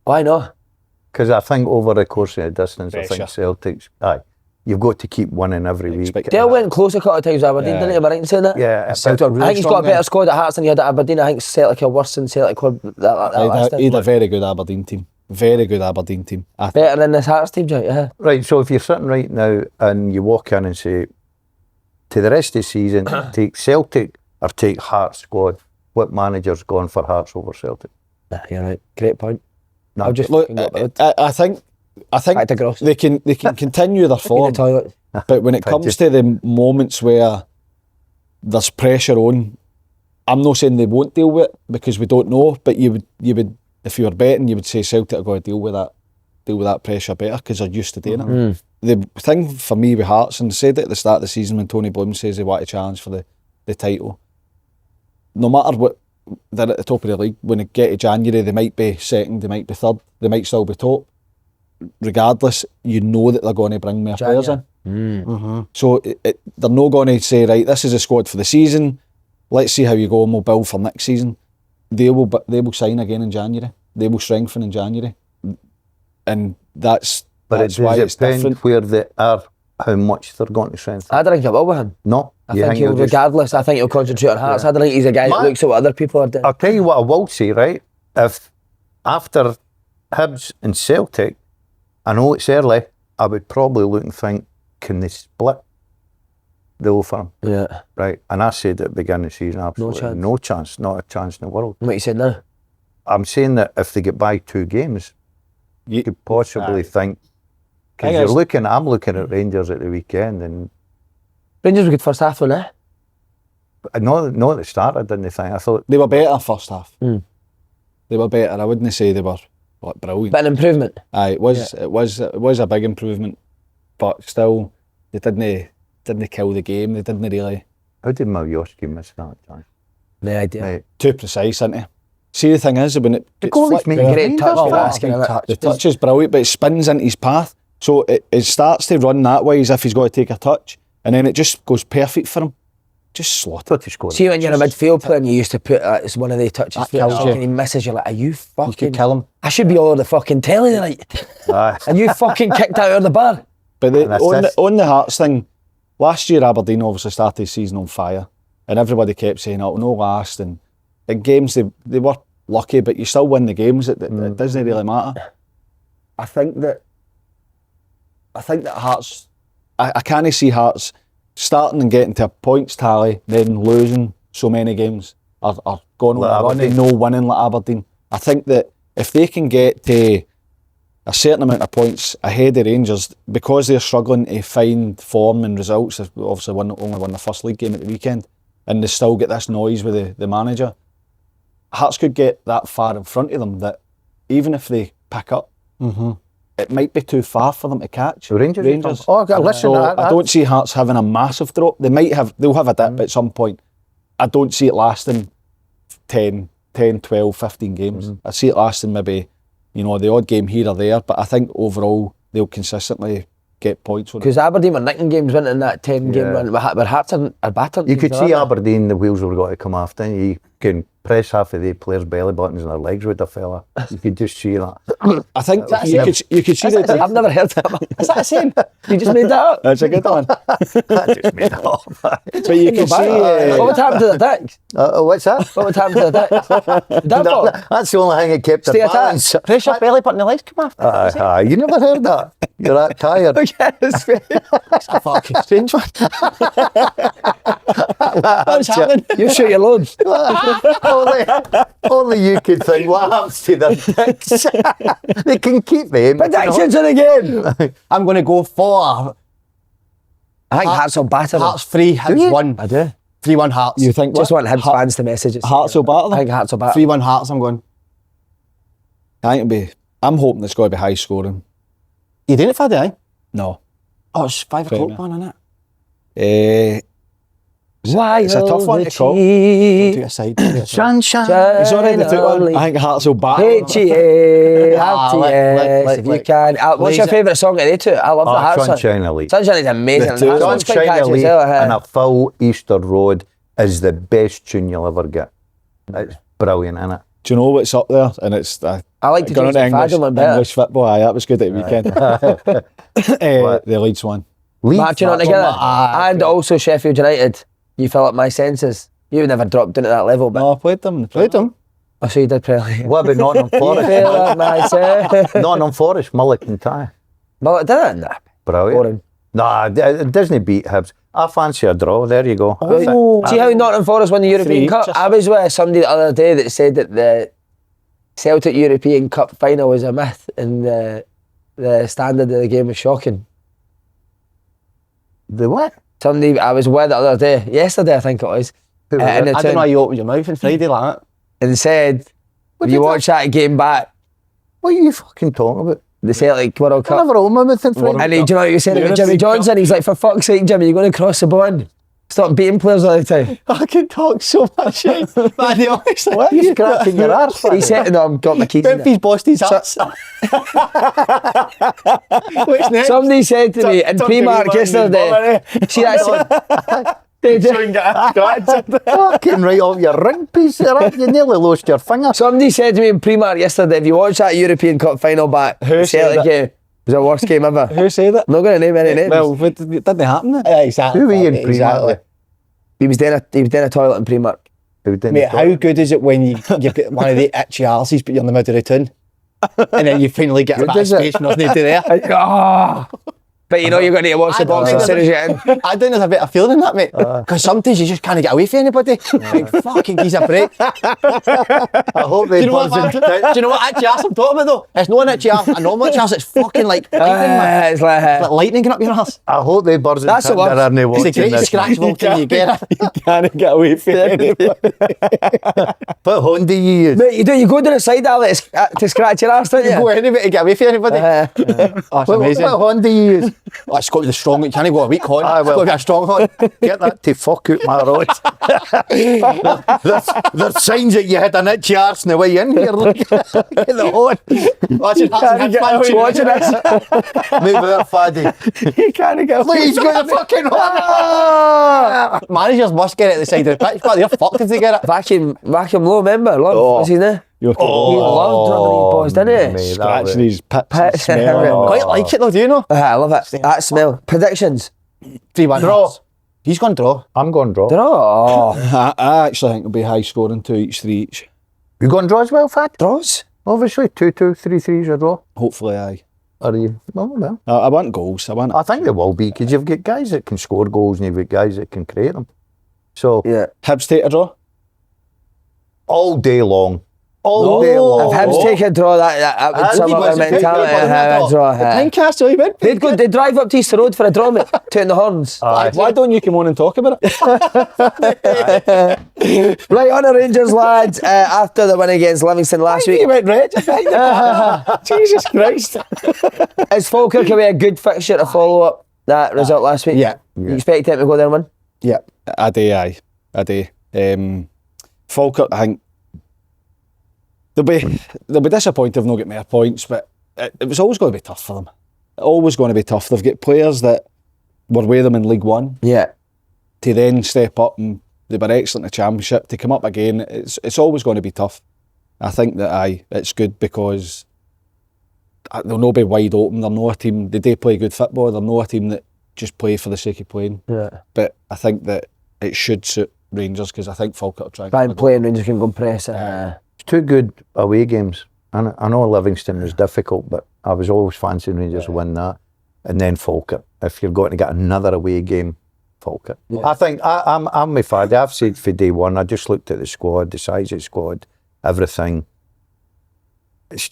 Why not? Because I think over the course of the distance, I think Pressure. Celtic's... Aye. You've got to keep winning every week. Expect- Dale went close a couple of times with Aberdeen, didn't he? Am I right in saying that? Yeah. Celtic but- are really I think he's got a strong better then. squad at Hearts than he had at Aberdeen. I think Celtic are worse than Celtic were that last time. He had a very good Aberdeen team. Very good Aberdeen team. I think. Better than this Hearts team, Joe, yeah. Right, so if you're sitting right now and you walk in and say, to the rest of the season, take Celtic or take Hearts squad, what manager's gone for Hearts over Celtic? Nah, you're right. Great point. No. I'll just Look, fucking go to bed. I think Back to Gross. they can continue their In the form, toilet. but when it comes to the moments where there's pressure on, I'm not saying they won't deal with it because we don't know, but you would if you were betting, you would say Celtic are going to deal with that pressure better because they're used to doing it. The thing for me with Hearts, and I said it at the start of the season when Tony Bloom says they want to challenge for the title, no matter what, they're at the top of the league. When it get to January, they might be second, they might be third, they might still be top. Regardless, you know that they're going to bring more players in. So they're not going to say, right, this is a squad for the season, let's see how you go and we'll build for next season. They will sign again in January. They will strengthen in January. And that's why it's different. Where they are, how much they're going to strengthen? I don't think it will with him. No. I think he'll, regardless, I think he'll concentrate on Hearts. I don't think he's a guy that looks at what other people are doing. I'll tell you what I will say, right? If after Hibs and Celtic, I know it's early, I would probably look and think, can they split the Old Firm? Yeah. Right. And I said at the beginning of the season, absolutely no chance, not a chance in the world. What you said now? I'm saying that if they get by 2 games, you could possibly think, because I'm looking at Rangers at the weekend, and Rangers were good first half, though, no, at the start I didn't think. I thought they were better first half. They were better. I wouldn't say they were like brilliant. But an improvement. Aye, it was a big improvement, but still they didn't kill the game. They didn't really. How did Malioski miss that chance? No idea. Right. Too precise, isn't he? See, the thing is, when it gets flicked, great touch. the touch is brilliant, but it spins into his path. So it starts to run that way as if he's got to take a touch, and then it just goes perfect for him. Just slaughtered to score. See, when you're a midfield player and you used to put it's one of the touches that kills you. and he misses, you're like, are you fucking... You could kill him. I should be all over the fucking telly tonight. And you fucking kicked out of the bar. But on the Hearts thing, last year Aberdeen obviously started the season on fire, and everybody kept saying, oh, no last, and in games they were lucky, but you still win the games. It doesn't really matter. I think that Hearts, I can't see Hearts starting and getting to a points tally, then losing so many games, or going on a run and no winning like Aberdeen. I think that if they can get to a certain amount of points ahead of Rangers, because they're struggling to find form and results, they've obviously only won the first league game at the weekend, and they still get this noise with the manager, Hearts could get that far in front of them that even if they pick up, it might be too far for them to catch. Rangers. Oh, listen, I don't see Hearts having a massive drop. They'll have a dip at some point. I don't see it lasting 10, 12, 15 games. I see it lasting maybe, the odd game here or there, but I think overall they'll consistently get points. Because Aberdeen were nicking games, went in that 10-game run, but Hearts are battered. You could see Aberdeen, the wheels were going to come after. You can press half of the players' belly buttons and their legs with a fella. You could just see that. I think you could see that. I've never heard that. Is that the same? You just made that up? That's a good one. I just made that up. But you can see... what would happen to the dicks? What's that? What would happen to the dicks? That's the only thing that kept Stay the balance. Press your belly button, the legs come after. You never heard that? You're that tired. Yes, it's a fucking strange one. What's happening? You shoot your loads. Only you could think what happens to their dicks. They can keep them. Predictions in the game. I'm going to go for... I think Hearts will batter them. Hearts 3, Hibs 1. I do. 3-1 Hearts. You think just want Hibs fans to message it. Hearts will batter them? I think Hearts will batter 3-1 Hearts, I'm going. I'm hoping it's going to be high scoring. You doing it, Faddy, aye? No. Oh, it's 5 o'clock one, isn't it? It's a tough one to call. Do it aside. Sunshine. It's already the took one. I think Hearts will batter. H-E-A, Hearts, if you can. What's your favourite song that they took? I love the Hearts song. Sunshine Elite. Sunshine is amazing. Sunshine Elite and a full Easter Road is the best tune you'll ever get. It's brilliant, isn't it? Do you know what's up there? And it's I like to do English football. Aye, that was good at the weekend. The Leeds one. Marching on together. And also Sheffield United. You fill up my senses. You never dropped down at that level. But no, I played them. Oh, so you did play. What about Nottingham Forest? Fill up my senses. Nottingham Forest, Mullock and Ty. Mullock did it? Nah. Brilliant. Boring. Nah, it doesn't beat Hibs. I fancy a draw. There you go. See how Nottingham Forest won the European Cup? I was with somebody the other day that said that the Celtic European Cup final was a myth and the standard of the game was shocking. The what? Somebody I was with the other day, yesterday I think it was. I don't know how you opened your mouth on Friday like that. And said, if you watch that game back. What are you fucking talking about? The Celtic World Cup. I never owned my mouth on Friday. And do you know what you said about Jimmy Johnson? He's like, for fuck's sake, Jimmy, you're going to cross the bond. Stop beating players all the time. I can talk so much shit. Faddy, honestly. What are you scratching your arse? He said, no, I've got my keys in He's bossed his ass. What's next? Somebody said to me in Primark yesterday, see that Fucking right off your ring piece there. You nearly lost your finger. Somebody said to me in Primark yesterday, if you watch that European Cup final back, Who said Celtic game, it was the worst game ever. Who said it? I'm not going to name any names. Well, it didn't happen then. Exactly. Who were you in Primark? he was doing a toilet in Primark. Mate, how good is it when you get one of the itchy arses, but you're in the middle of the town, and then you finally get a bit of space and nothing to do there? Ah. But you know you're going to watch the box as soon as you get in. I don't have a better feeling than that, mate. Because sometimes you just can't get away from anybody. Like, fucking gives a break. I hope they Do you know what itchy arse I'm talking about though? It's not an itchy arse, a normal itchy arse. It's fucking like lightning, man. It's like It's like lightning getting up your arse. I hope they birds That's the worst. are It's the watching greatest this. scratch till you get it. You can't get away from anybody. What horn do you use? Mate, you go down the side alley to scratch your arse, don't you? Go anywhere to get away from anybody. Oh, it's What amazing. horn do you use? Oh, it's got to be the strong one. You can't go a weak horn. Aye, It's well. got to be a strong horn. Get that to fuck out my rod. There's signs that you had an itchy arse on the way in here. Look. Get the horn. Watching Hearts and Watching this. Move out, Faddy. You can't get Look, he's got the fucking horn. Managers must get it at the side of the pitch, but they're fucked if they get it. Vacuum low, remember? Love, what's his name? He loved drumming these boys, didn't he? Mate, Scratching his pits and Pits. smelling them. Quite like it though, do you know? I love it. That smell. Predictions. 3-1 Draw. Hearts. He's gone draw. I'm going draw. Draw. I actually think it'll be high scoring, 2 each, 3 each. You going draw as well, Fad? Draws. Obviously, 2-2, 3-3 is a draw. Hopefully, aye. Are you? Well. I want goals. I think they will be because you've got guys that can score goals and you've got guys that can create them. So Yeah. Hibs take a draw. all day long, all day If long. Hibs take a draw, that would sum up their mentality. A draw. Castle, you went. They'd drive up to Easter Road for a draw, mate, tooting the horns. Why don't you come on and talk about it? Right, on the Rangers, lads, after the win against Livingston last week. You went red. Jesus Christ. Is Falkirk away a good fixture to follow up that result last week? Yeah. You expect them to go there and win? Yeah. I do. Falkirk, I think they'll be disappointed if they not get more points, but it was always going to be tough for them. Always going to be tough. They've got players that were with them in League One Yeah. to then step up, and they were excellent in the Championship. To come up again, it's always going to be tough. I think that it's good because they'll not be wide open. They're not a team. They do play good football. They're not a team that just play for the sake of playing. Yeah. But I think that it should suit Rangers because I think Falkirk are trying Try to and play and Rangers can go and press it. It's two good away games. I know Livingston was difficult, but I was always fancying Rangers to win that. And then Falkirk. If you're going to get another away game, Falkirk. Yeah. I think I'm with Faddy. I've said for day one, I just looked at the squad, the size of the squad, everything. It's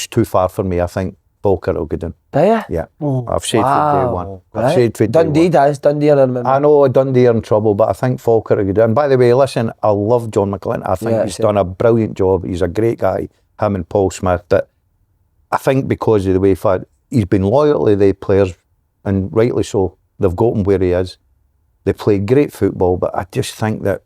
too far for me. I think Falkirk will get in. Do you? Yeah. I've said for day one. I've Right. said for day Dundee one. does. Dundee, I remember. I know Dundee are in trouble, but I think Falkirk are good. And by the way, listen, I love John McClellan. I think Yeah, he's same. done a brilliant job. He's a great guy, him and Paul Smith. But I think because of the way he's been loyal to the players, and rightly so, they've got him where he is. They play great football, but I just think that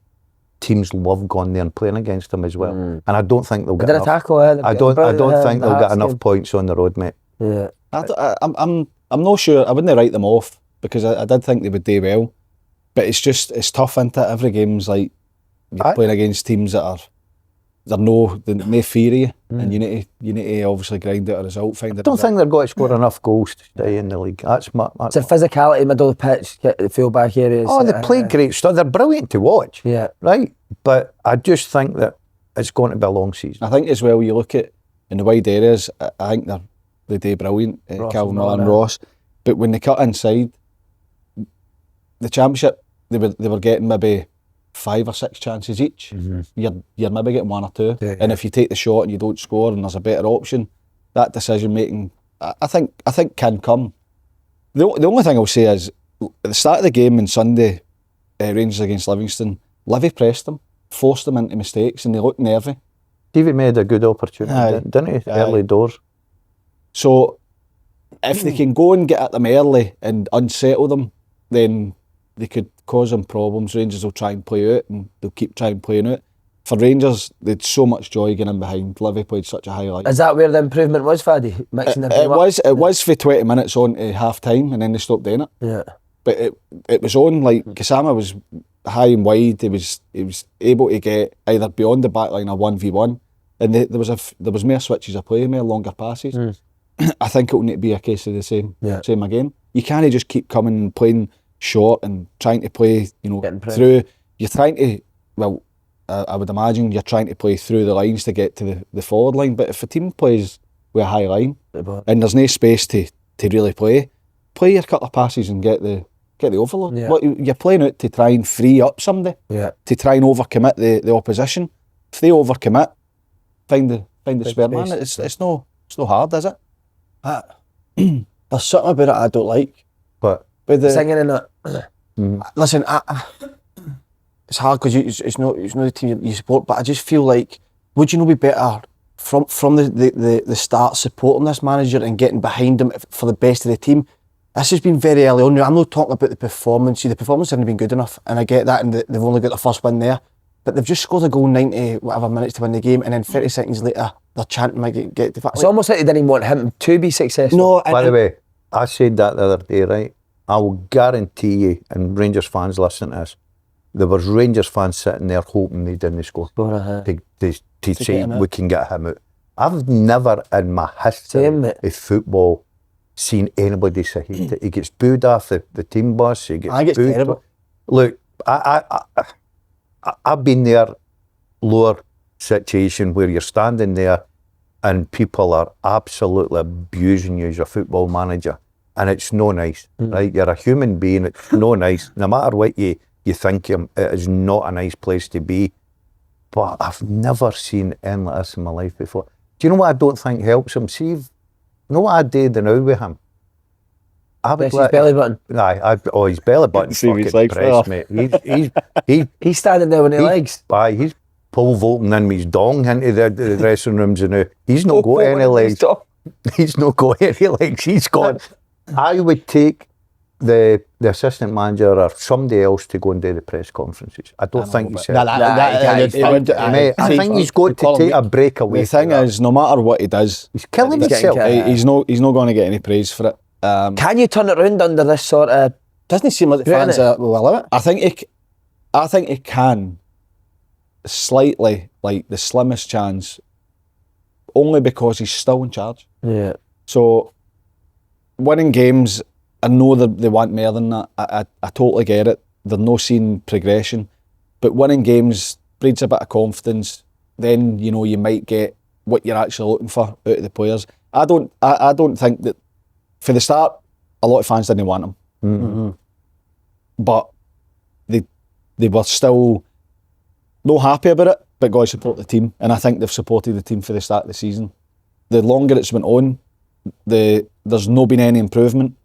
teams love going there and playing against them as well. And I don't think they'll They get did a enough. tackle. I don't think they'll get enough points on the road, mate. Yeah. I'm not sure. I wouldn't write them off because I did think they would do well, but it's tough, isn't it? Every game's like you're Aye. playing against teams that they're no fear of you, and you need to obviously grind out a result. Find I don't think they're going to score enough goals to stay in the league. That's It's a physicality, middle of the pitch, get the full back areas. Oh, they play great stuff. They're brilliant to watch. Yeah. Right. But I just think that it's going to be a long season. I think as well. You look at in the wide areas. I think they do brilliant. Ross Calvin and Miller and Miller. Ross, but when they cut inside, the Championship they were getting maybe 5 or 6 chances each. You're maybe getting 1 or 2, Yeah, and if you take the shot and you don't score and there's a better option, that decision making I think can come. The only thing I'll say is at the start of the game on Sunday, Rangers against Livingston, Livy pressed them, forced them into mistakes, and they looked nervy. Stevie made a good opportunity, Aye. didn't he? Aye. Early doors. So if they can go and get at them early and unsettle them, then they could cause them problems. Rangers will try and play out, and they'll keep trying playing out. For Rangers, they had so much joy getting in behind. Livy played such a high line. Is that where the improvement was, Faddy? Mixing It was for 20 minutes on to half time, and then they stopped doing it. Yeah. But it was on, like Kasama was high and wide. He was able to get either beyond the back line or 1v1, and there was more switches of play, more longer passes. I think it will need to be a case of the same again. You can't just keep coming and playing short and trying to play, through. You're trying to, well, I would imagine you're trying to play through the lines to get to the forward line. But if a team plays with a high line and there's no space to really play your couple of passes and get the overload. Yeah. What you're playing out to try and free up somebody, to try and overcommit the opposition. If they overcommit, find the spare man. It's no hard, is it? There's something about it I don't like. But With the Singing in it. listen, it's hard because it's not the team you support, but I just feel like, would you not be better from the start supporting this manager and getting behind him for the best of the team? This has been very early on. I'm not talking about the performance. See, the performance hasn't been good enough, and I get that, and they've only got the first win there. But they've just scored a goal 90 whatever minutes to win the game, and then 30 seconds later they're chanting might get the It's almost like they didn't want him to be successful. No, by the way, I said that the other day, right? I will guarantee you, and Rangers fans listen to this, there was Rangers fans sitting there hoping they didn't score to say we can get him out. I've never in my history of football seen anybody say he gets booed off the team bus. He gets I think it's booed. terrible. Look, I've been there, lower situation where you're standing there and people are absolutely abusing you as a football manager, and it's no nice, right? You're a human being, it's no nice. No matter what you think, it is not a nice place to be. But I've never seen anything like this in my life before. Do you know what I don't think helps him? See, you know what I did now with him? I would Press his belly button. His belly button See his fucking legs pressed, there. mate. He's standing there with his legs. He's pole vaulting in with his dong into the dressing rooms and now. He's not got any legs. He's not got any legs. He's got. I would take the assistant manager or somebody else to go and do the press conferences. I don't think he's. Mate, I think he's got to take a break away. The thing is, no matter what he does, he's killing he's himself. he's not going to get any praise for it. Can you turn it around under this sort of... Doesn't seem like the fans will allow it. I think he can slightly, like the slimmest chance, only because he's still in charge. Yeah. So winning games, I know that they want more than that. I totally get it. They're not seeing progression, but winning games breeds a bit of confidence. Then you might get what you're actually looking for out of the players. I don't think that. For the start, a lot of fans didn't want him. Mm-hmm. But they were still not happy about it, but got to support the team. And I think they've supported the team for the start of the season. The longer it's went on, there's not been any improvement.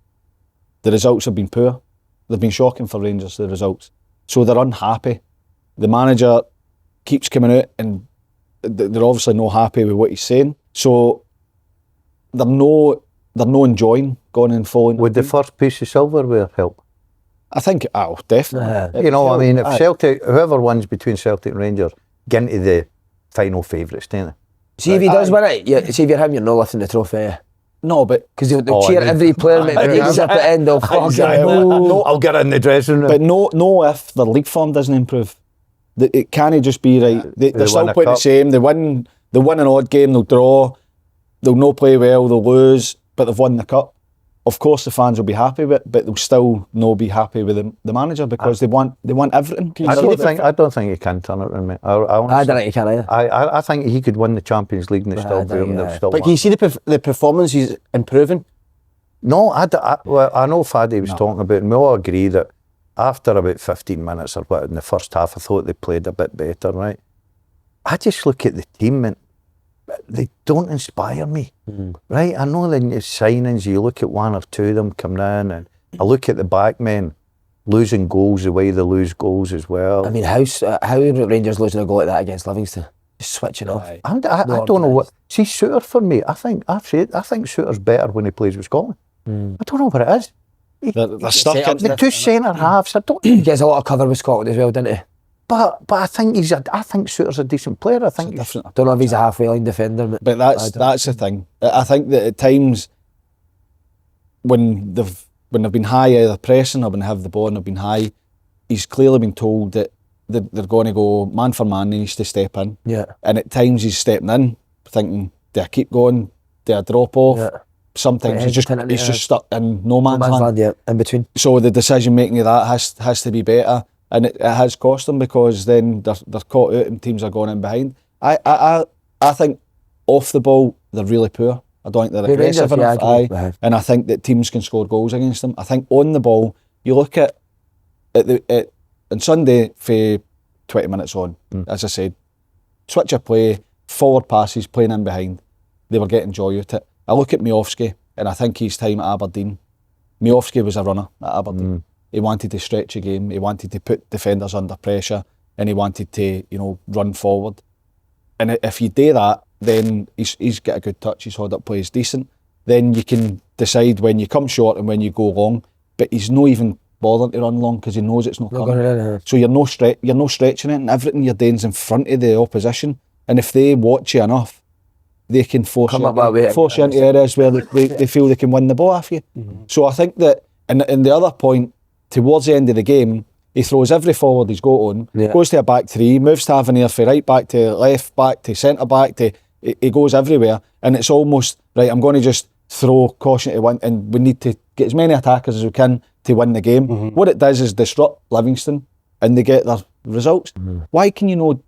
The results have been poor. They've been shocking for Rangers, the results. So they're unhappy. The manager keeps coming out and they're obviously not happy with what he's saying. So they're not enjoying going and following. Would the first piece of silverware help? I think, definitely. I mean, if Celtic, whoever wins between Celtic and Rangers, get into the final favourites, don't they? See, if he does win it, see if you're him, you're not lifting the trophy. No, but... Because they'll cheer every player, mate, but he's up at the end, they'll No, I'll get it in the dressing room. But no, if their league form doesn't improve. It can't just be, right, they're still playing the same, they win an odd game, they'll draw, they'll not play well, they'll lose, but they've won the cup. Of course the fans will be happy with it, but they'll still not be happy with the manager because they want everything. I don't think he can turn it around, mate. I don't think he can either. I think he could win the Champions League and it's still do him. But can you see the performance he's improving? No, I know Faddy was talking about, and we all agree that after about 15 minutes or what in the first half, I thought they played a bit better, right? I just look at the team and they don't inspire me, right? I know the signings, you look at one or two of them coming in, and I look at the back men losing goals the way they lose goals as well. I mean, how are Rangers losing a goal like that against Livingston? Just switching off. I don't know what. See, Suter for me, I think Suter's better when he plays with Scotland. I don't know what it is. They're stuck in the two centre halves. He gets a lot of cover with Scotland as well, doesn't he? But I think Suter's a decent player. I think don't know if he's a halfway line defender. But that's the thing. I think that at times when they've been high, either pressing or when they have the ball and they've been high, he's clearly been told that they're going to go man for man, he needs to step in. Yeah. And at times he's stepping in, thinking, do I keep going? Do I drop off? Yeah. Sometimes he's just stuck in no man's land. Yeah, in between. So the decision making of that has to be better, and it has cost them, because then they're caught out and teams are going in behind. I think off the ball they're really poor. I don't think they're aggressive enough. And I think that teams can score goals against them. I think on the ball, you look at on Sunday for 20 minutes on, as I said, switch of play, forward passes, playing in behind. They were getting joy out of it. I look at Miofsky, and I think his time at Aberdeen, Miofsky was a runner at Aberdeen. He wanted to stretch a game, he wanted to put defenders under pressure, and he wanted to, run forward. And if you do that, then he's got a good touch, his hold-up play is decent. Then you can decide when you come short and when you go long, but he's not even bothering to run long because he knows it's not coming. So you're no stretching it, and everything you're doing is in front of the opposition. And if they watch you enough, they can force you into areas where they feel they can win the ball off you. So I think that, and the other point, towards the end of the game, he throws every forward he's got on, goes to a back three, moves Tavernier for right back to left back to centre back, he goes everywhere, and it's almost, right, I'm going to just throw caution to win, and we need to get as many attackers as we can to win the game. What it does is disrupt Livingston, and they get their results. Why can you not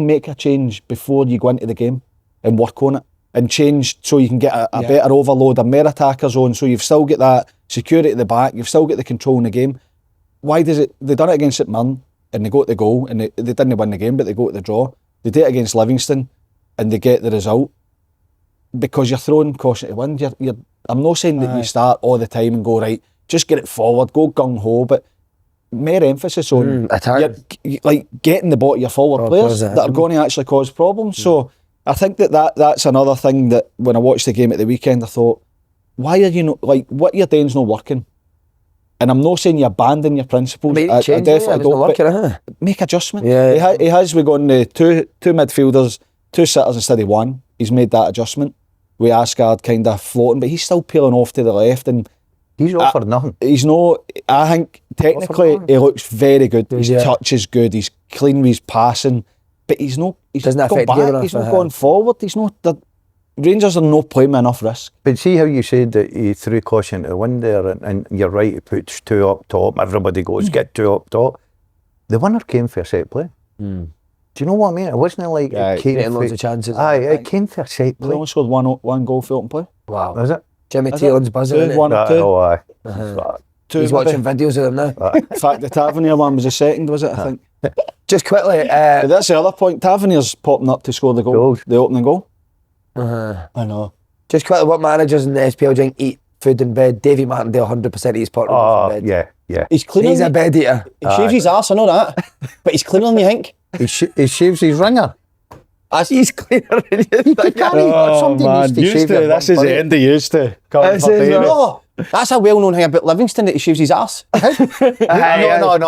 make a change before you go into the game and work on it, and change so you can get a better overload, a more attackers on, so you've still got that security at the back, you've still got the control in the game. Why does it? They done it against St Mirren and they got the goal, and they didn't win the game, but they got the draw. They did it against Livingston and they get the result because you're throwing caution to win. I'm not saying that you start all the time and go, right, just get it forward, go gung ho, but more emphasis on like getting the ball to your forward players that are going to actually cause problems. So I think that's another thing that when I watched the game at the weekend, I thought, why are you not, like, what you're doing is not working. And I'm not saying you abandon your principles. I definitely don't. Make adjustment. He has. We're going to two midfielders, two sitters instead of one. He's made that adjustment with Asgard kind of floating, but he's still peeling off to the left, and he's offered nothing. He's no. I think technically he looks very good. His touch is good. He's clean with his passing, but he's not. He's not going back. He's not going forward. He's not. Rangers are not playing with enough risk. But see how you said that he threw caution to the wind there, and you're right, he puts two up top, everybody goes, get two up top. The winner came for a set play. Do you know what I mean? It wasn't like it came loads of chances. It came for a set play. They only scored one goal for open play. Wow. Was it? Jimmy Taylor's buzzing, isn't it? 1-2. He's watching videos of them now. In fact, the Tavernier one was the second, was it? I think. Just quickly. But that's the other point. Tavernier's popping up to score the goal, the opening goal. I know. Just quickly, what managers in the SPL drink eat food in bed? Davy Martindale, 100% of his pot in bed. Yeah. He's a bed eater. He shaves his arse, I know that. But he's cleaner than you think. He shaves his ringer. He's cleaner than you think. This is the end of used to. No, that's a well-known thing about Livingston, that he shaves his arse. No.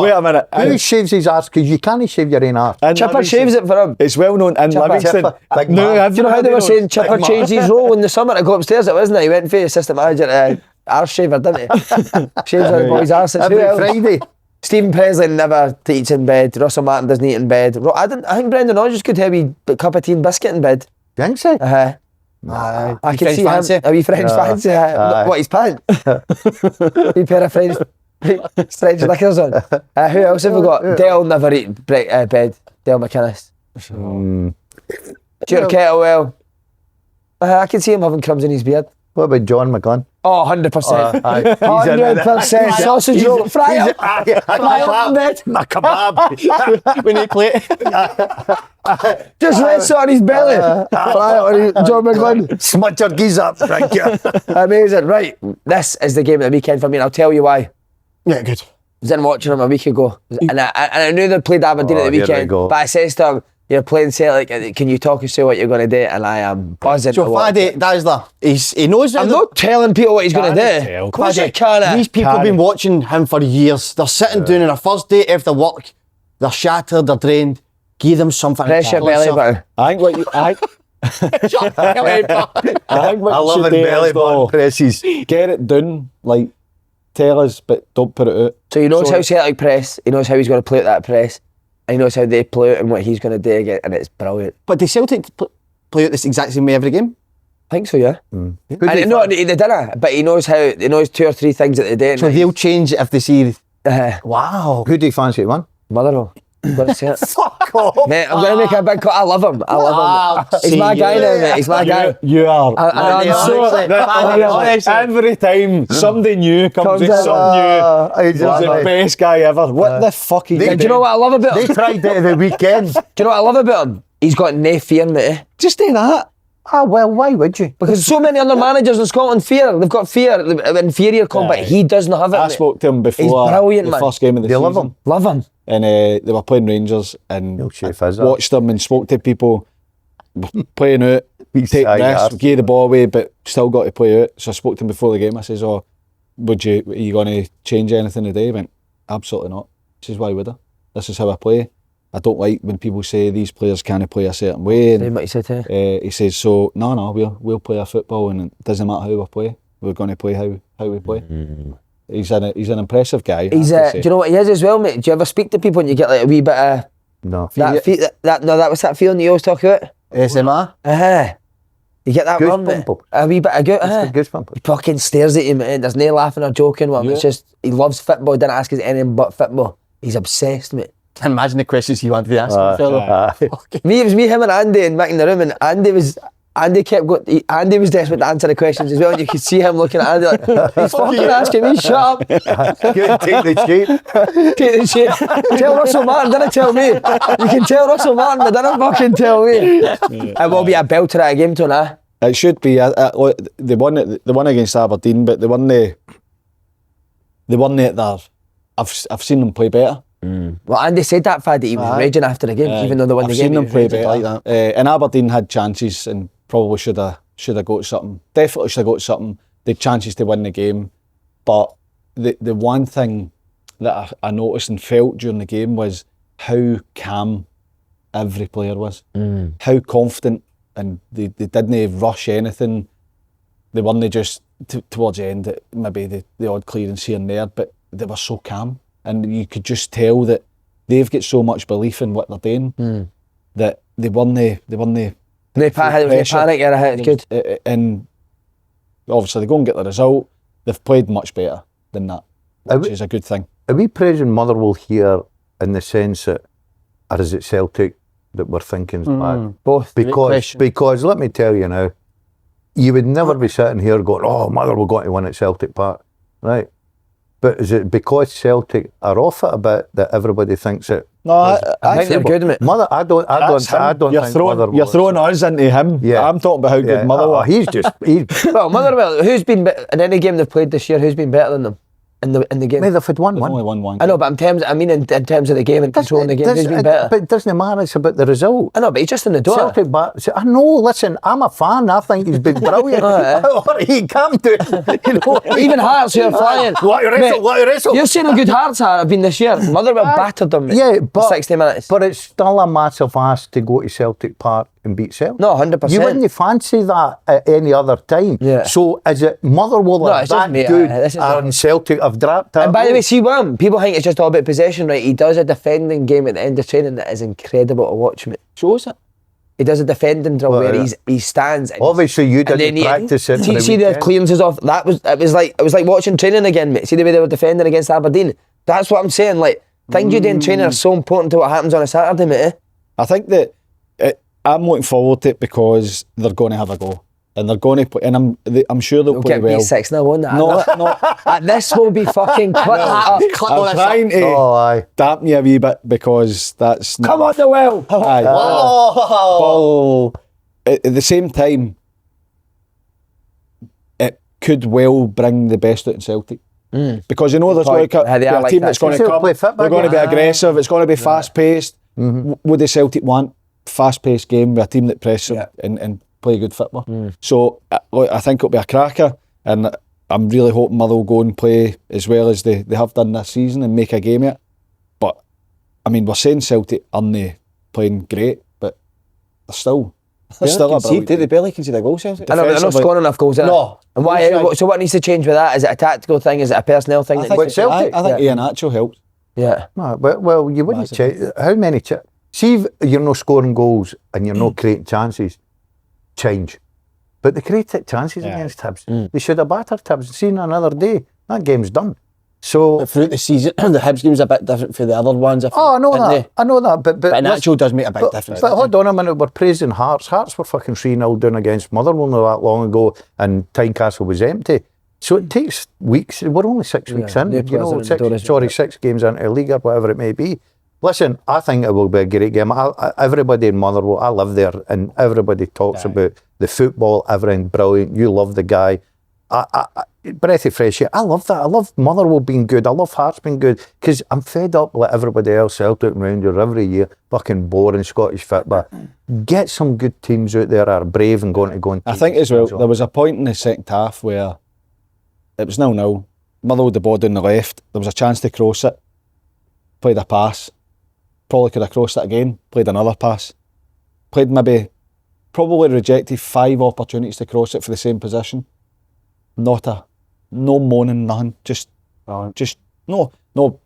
Wait a minute. Who shaves his arse? Because you can't shave your own arse. Chipper shaves it for him. It's well known in Livingston. Do you know how they were saying Chipper changed his role in the summer to go upstairs? It wasn't it? He went for assistant manager to arse shaver, didn't he? Shaves the boy's arse. Every Friday. Stephen Presley never eats in bed. Russell Martin doesn't eat in bed. I think Brendan Rodgers could have a cup of tea and biscuit in bed. You think so? I can see him. Are we French fancy? What, his pants? A pair of French knickers on. Who else have we got? Dale never eat bed. Dale McInnes. Stuart Kettlewell. I can see him having crumbs in his beard. What about John McGlynn? Oh, 100%. 100%. Sausage roll. Fry up in bed. My kebab. We need plate. Just rest it on his belly. Fry it on John McGlynn. Smudge your geese up, thank you. Amazing. Right. This is the game of the weekend for me, and I'll tell you why. Yeah, good. I was in watching him a week ago, and I knew they played Aberdeen at the weekend, but I says to him, you're playing Celtic, can you talk us through what you're going to do? And I am buzzing. So Faddy, that is he knows. I'm not telling people what he's going to do. Of course you can. These people have been watching him for years. They're sitting down on a first day after work. They're shattered, they're drained. Give them something. Press your belly button. I think what you... I think what I love it, belly button presses. Get it done, like, tell us, but don't put it out. So he knows how Celtic press, he knows how he's going to play out that press, and he knows how they play it and what he's going to do again, and it's brilliant. But does Celtic play out this exact same way every game? I think so, yeah. And no, they didn't, but he knows 2 or 3 things that they do. So they'll change if they see... Wow. Who do you fancy to win? Motherwell. Got to say it. Fuck off. Mate, I'm going to make a big call. I love him. He's my guy now, mate. He's my guy. You are. I'm so... Every time somebody new comes in, something new. He's the best guy ever. What the fuck is he Do you know what I love about him? They tried it at the weekend. Do you know what I love about him? He's got no fear, mate. Just do that. Ah, well, why would you? Because so many other managers in Scotland fear. They've got fear, the inferior combat. He doesn't have it. I mate. spoke to him before He's brilliant, the man. first game of the They season. love him. Love him. And they were playing Rangers, and I watched them and spoke to people playing out, take risks, give the ball away, but still got to play out. So I spoke to him before the game. I says, "Oh, are you going to change anything today?" He went, "Absolutely not." He says, "Why would I? This is how I play. I don't like when people say these players can't play a certain way." And, What he said to you? he says, "So no, we'll play our football, and it doesn't matter how we play. We're going to play how we play." He's an impressive guy. He's do you know what he is as well, mate? Do you ever speak to people and you get like a wee bit of No. that was that feeling you always talk about? SMR? You get that one, mate. A wee bit of goosebump. He fucking stares at you, mate. There's no laughing or joking with him. It's just he loves football. He didn't ask us anything but football. He's obsessed, mate. Can imagine the questions he wanted to ask him. It was me, him, and Andy and Mick in the room, and Andy kept going. Andy was desperate to answer the questions as well, and you could see him looking at Andy like, he's fucking asking me, shut up. Take the shape. Take the shit. Tell Russell Martin, didn't tell me. You can tell Russell Martin, but didn't fucking tell me. It will be a belter at a game tonight. It should be. The one against Aberdeen, but the one there, I've seen them play better. Well, Andy said that, Faddy, he was raging after the game, even though they won the game. I've seen them play better like that. And Aberdeen had chances and probably should have got something. Definitely should have got something. They had chances to win the game, but the one thing that I noticed and felt during the game was how calm every player was, how confident, and they didn't rush anything. They weren't just towards the end, maybe the odd clearance here and there, but they were so calm. And you could just tell that they've got so much belief in what they're doing that they weren't. No panic, it's good. And obviously they go and get the result. They've played much better than that, which is a good thing. Are we praising Motherwell here in the sense that, or is it Celtic that we're thinking is bad? Both. Because let me tell you now, you would never be sitting here going, "Oh, Motherwell going to win at Celtic Park," right? But is it because Celtic are off it a bit that everybody thinks it? No, I think they're good, mate. I don't think Motherwell. You're throwing us into him. Yeah. I'm talking about how good Motherwell. He's Well, Motherwell. Who's been in any game they've played this year? Who's been better than them in the game? Mate, they've had one. Only won one. I know, but in terms of the game and controlling the game, who's been better? But it doesn't matter. It's about the result. I know, but he's just in the door. Celtic back. I know. Listen, I'm a fan. I think he's been brilliant. He come to, you know, Even Hearts who are flying. What you wrestle? You're saying how good Hearts have been this year. Motherwell battered them. Mate, Yeah, but 60 minutes. But it's still a massive ask to go to Celtic Park and beat Celtic. No, 100%. You wouldn't fancy that at any other time. Yeah. So is it Motherwell are it's just that me, good and Celtic have dropped And by the way, see one, people think it's just all about possession, right? He does a defending game at the end of training that is incredible to watch, mate. Shows it. He does a defending drill where he stands. And obviously, you and then didn't practice it. See the clearances off. It was like watching training again, mate. See the way they were defending against Aberdeen. That's what I'm saying. Like things you do in training are so important to what happens on a Saturday, mate. I think that I'm looking forward to it because they're going to have a go. And they're going to play, and I'm sure they'll play get well. Beat 6-0, won't they? No. This will be fucking clip. I'm trying to dampen you a wee bit because that's... Come on, the well. Aye. But at the same time, it could well bring the best out in Celtic. Because you know there's going to be a team that's going to come, they're going to be aggressive, it's going to be fast-paced. Would the Celtic want fast-paced game with a team that presses and play good football? So I think it'll be a cracker, and I'm really hoping Motherwell go and play as well as they have done this season and make a game of it. But I mean, we're saying Celtic aren't playing great, but they're still Still a concede, brilliant they team. barely concede a goal, Celtic. I know, but they're not Defensively- scoring enough goals. No. And why? So what needs to change with that? Is it a tactical thing? Is it a personnel thing? I that think, needs to change? I think Yeah. Ian Atchell helped. Yeah. No, well, you wouldn't check how many. See, if you're not scoring goals and you're not creating chances, change. But they created chances against Hibs. They should have battered Hibs. Seen another day, that game's done. So But throughout the season, the Hibs game's a bit different from the other ones. I know that. I know that. But But Nacho does make a big difference. But hold on a minute, we're praising Hearts. Hearts were fucking 3-0 down against Motherwell not that long ago, and Tynecastle was empty. So it takes weeks. We're only 6 weeks in. new You players know, in the door as well. 6 games into a league or whatever it may be. Listen, I think it will be a great game. Everybody in Motherwell, I live there, and everybody talks about the football, everything brilliant. You love the guy. Breath of fresh air. I love that. I love Motherwell being good. I love Hearts being good because I'm fed up like everybody else, Celtic and Rangers every year, fucking boring Scottish football. Get some good teams out there that are brave and going to go and I take think this as well, job. there was a point in the second half where it was 0-0. Motherwell the ball down the left. There was a chance to cross it. Played a pass. Probably could have crossed it again. Played another pass. Played probably rejected 5 opportunities to cross it for the same position. No moaning, nothing. Just no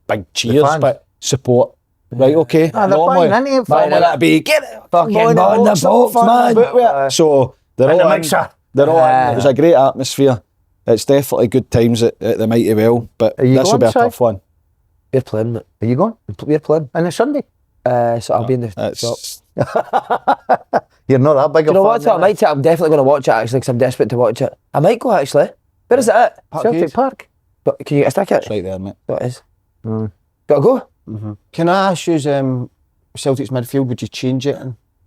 big cheers, fans. but support. Right, okay. They're normally, buying into it. normally that'd be get it, Fucking going burn the on, box, fun man. about it. So they're In the all in. mixer. They're all in. It was a great atmosphere. It's definitely good times at the Mighty Well, but Are you this will going, be a tough Si? one. We're playing, mate. Are you going? We're playing. On a Sunday? So I'll be in the shop. It's, You're not that big Do you know a what? fan. I might. I'm definitely going to watch it actually because I'm desperate to watch it. I might go actually. Where is it at? Celtic Park. But can you get a ticket? it's right there, mate. What it is? Got to go? Can I ask you, Celtic's midfield, would you change it?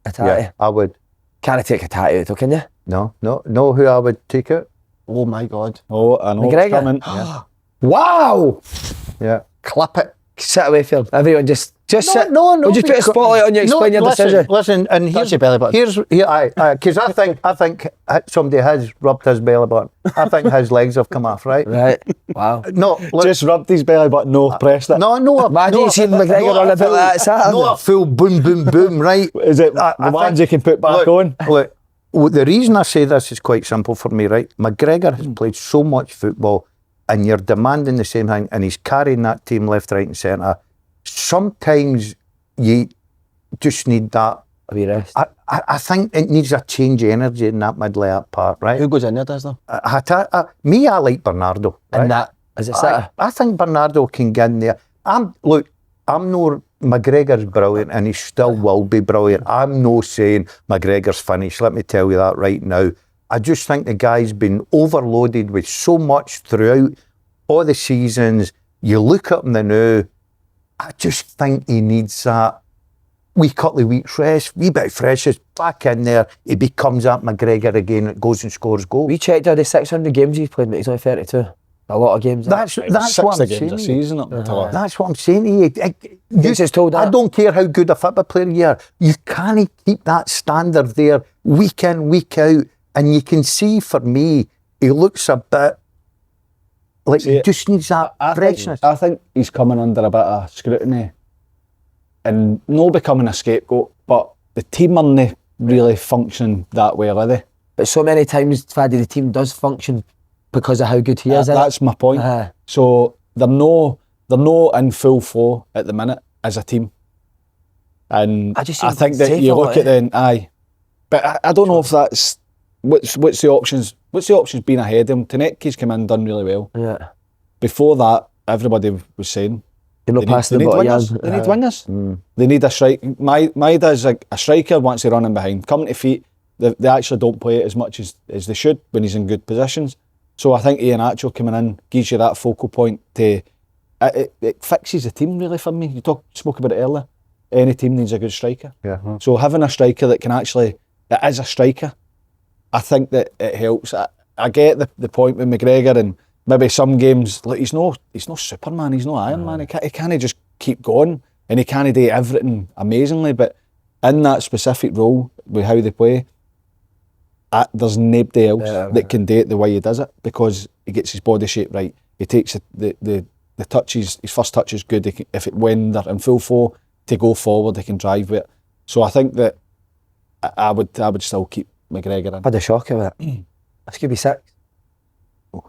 A tatty. Yeah, I would. Can't I take a tatty out, though, can you? No, who I would take out? Oh my God. Oh, I know it's McGregor? coming. Wow! Yeah. Clip it. Sit away from everyone. Just sit. No. We'll just put a because- spotlight on you. Explain your listen, decision. Listen, and Touch your belly button. Because I think somebody has rubbed his belly button. I think his legs have come off, right? Right. Wow. No, look, Just rubbed his belly button, no, pressed it. no. Imagine you seen McGregor on a bit like that Saturday. No, a full boom, boom, boom, right? Is it I the ones think- you can put back on? Look, the reason I say this is quite simple for me, right? McGregor has played so much football, and you're demanding the same thing, and he's carrying that team left, right, and centre. Sometimes you just need that. A wee rest. I think it needs a change of energy in that middle of that part, right? Who goes in there, does there? I like Bernardo. Right? And that is it. City? I think Bernardo can get in there. I'm no McGregor's brilliant and he still will be brilliant. I'm no saying McGregor's finished. Let me tell you that right now. I just think the guy's been overloaded with so much throughout all the seasons. You look at him now, I just think he needs that wee couple of weeks rest, wee bit of freshness, back in there. He becomes that McGregor again, it goes and scores goals. We checked out the 600 games he's played, mate. He's only 32. A lot of games. That's what 60 I'm games a saying. season up until That's what I'm saying to you. Vince has told I that. don't care how good a football player you are. You can't keep that standard there week in, week out. And you can see for me, he looks a bit like he just needs that freshness. I think he's coming under a bit of scrutiny and no becoming a scapegoat, but the team aren't really functioning that well, are they? But so many times, Faddy, the team does function because of how good he is. That's my point. So they're no in full flow at the minute as a team. And I just I think that safe you a look lot, at then, aye. But I don't know if that's what's the options. What's the options being ahead of him? Tanetki's come in, done really well. Yeah. Before that, everybody was saying You're not passing the need ball, wingers. yeah. They need wingers. They need a strike. Maida's a striker wants to run in behind. Coming to feet, they actually don't play it as much as they should when he's in good positions. So I think Ian Atchell coming in gives you that focal point to it fixes the team really for me. You spoke about it earlier. Any team needs a good striker. Yeah. So having a striker that can actually, that is a striker, I think that it helps. I get the point with McGregor and maybe some games, like he's no Superman, he's no Iron Man. He can't just keep going and he can't do everything amazingly. But in that specific role with how they play, there's nobody else that can do it the way he does it because he gets his body shape right. He takes the touches, his first touch is good. When they're in full flow, to go forward, they can drive with it. So I think that I would still keep McGregor in. I've had a shocker with it. This could be 6.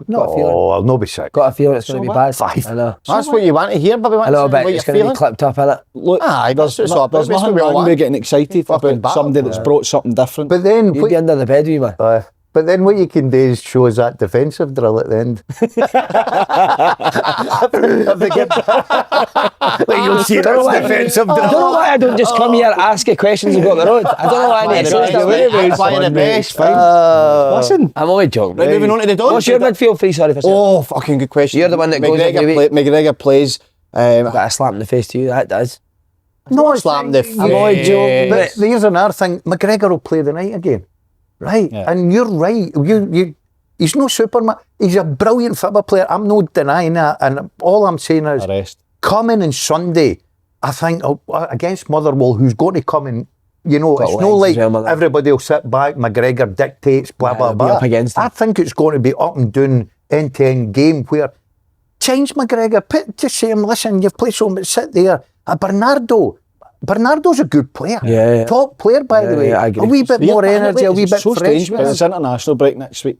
No, I'll not be sick. Got a feeling it's going to be bad. 5. I know. That's what you want to hear, Bobby. A little bit. It's going to be clipped up, innit? Look, There's there's nothing wrong with getting excited Fucking about battle. somebody that's brought something different. But then, You'd be under the bed, wee man. but then what you can do is show us that defensive drill at the end. You'll see that defensive I don't know why I don't just come here, ask you questions and go up the road. I don't know why I need to say stuff. That's why the best. Listen, I'm only joking. Right, moving on to the Dons. What's your midfield three? Sorry for saying. Oh, fucking good question. You're the one that goes every week. McGregor plays. Got a slap in the face to you, that does. No, Slap in the I'm only joking. But here's another thing. McGregor will play the night again, right? Yeah. And you're right. He's no Superman. He's a brilliant football player. I'm not denying that. And all I'm saying is, arrest. coming on Sunday, I think against Motherwell, who's going to come and it's no legs like as well, Motherwell. everybody will sit back. McGregor dictates, blah blah they'll be blah. up against I him. think it's going to be up and down, end-to-end game where change McGregor. Just say him, listen, you've played so much. Sit there. Bernardo's a good player. Yeah. Top player, by the way. I agree. A wee bit more energy, a wee bit so fresh. strange, but it's international break next week,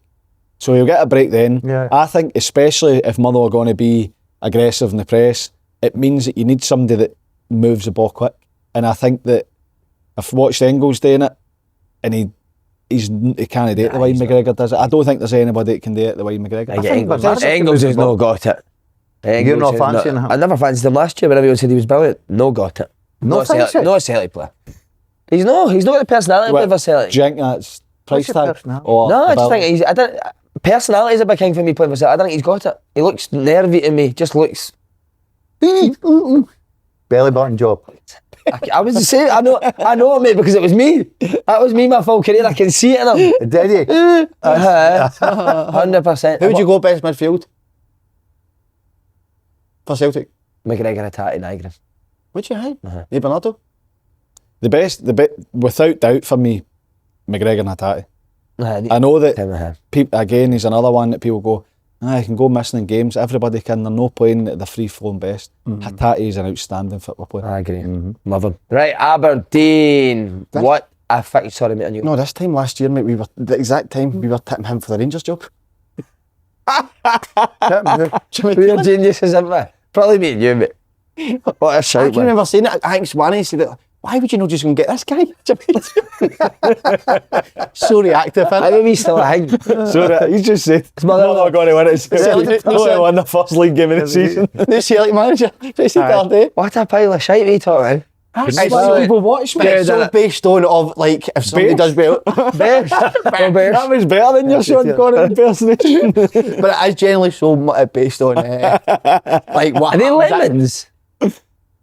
so you'll get a break then. Yeah. I think, especially if Motherwell are going to be aggressive in the press, it means that you need somebody that moves the ball quick. And I think that I've watched Engels doing it, and he can't do it the way McGregor does it. I don't think there's anybody that can do it the way McGregor. I does get it. Engels has not got it. You're not has fancying him? I never fancied him last year, but everyone said he was brilliant. No got it. No fancy? Not a Celtic player. He's not the personality Well, of a Celtic. do you think that's price What's your tag? personality? Or No, I just ability? think personality is a big thing for me playing for Celtic. I don't think he's got it. He looks nervy to me. Just looks. Belly button job. I was the same. I know, mate, because it was me. That was me my full career. I can see it in him. Did you? 100%. Who would you go best midfield for Celtic? McGregor, Hatate, Nygren. Would you, hey? Hey, Bernardo? The best, without doubt for me, McGregor and Hatate. I know that again, he's another one that people go, I can go missing in games. Everybody can. They're not playing at the free-flowing best. Hatate is an outstanding football player. I agree. Love him. Right, Aberdeen. What a fix. Sorry, mate, on you. No, this time last year, mate, we were the exact time we were tipping him for the Rangers job. We're geniuses, aren't we? Probably me and you, mate. What a I shout, can remember saying it. I think Slaney said that. Why would you not just go and get this guy? So reactive. I mean, he's still a hang. So he just said, Motherwell going to win it. Celtic won the first league game of the season. The Celtic manager. Just the other day. What a pile of shite we talking about. It's People watch me. it's so based on of like if somebody does well. Bears. Go Bears. That was better than your Sean Connery impersonation. But it is generally so based on like what Are they happens. lemons?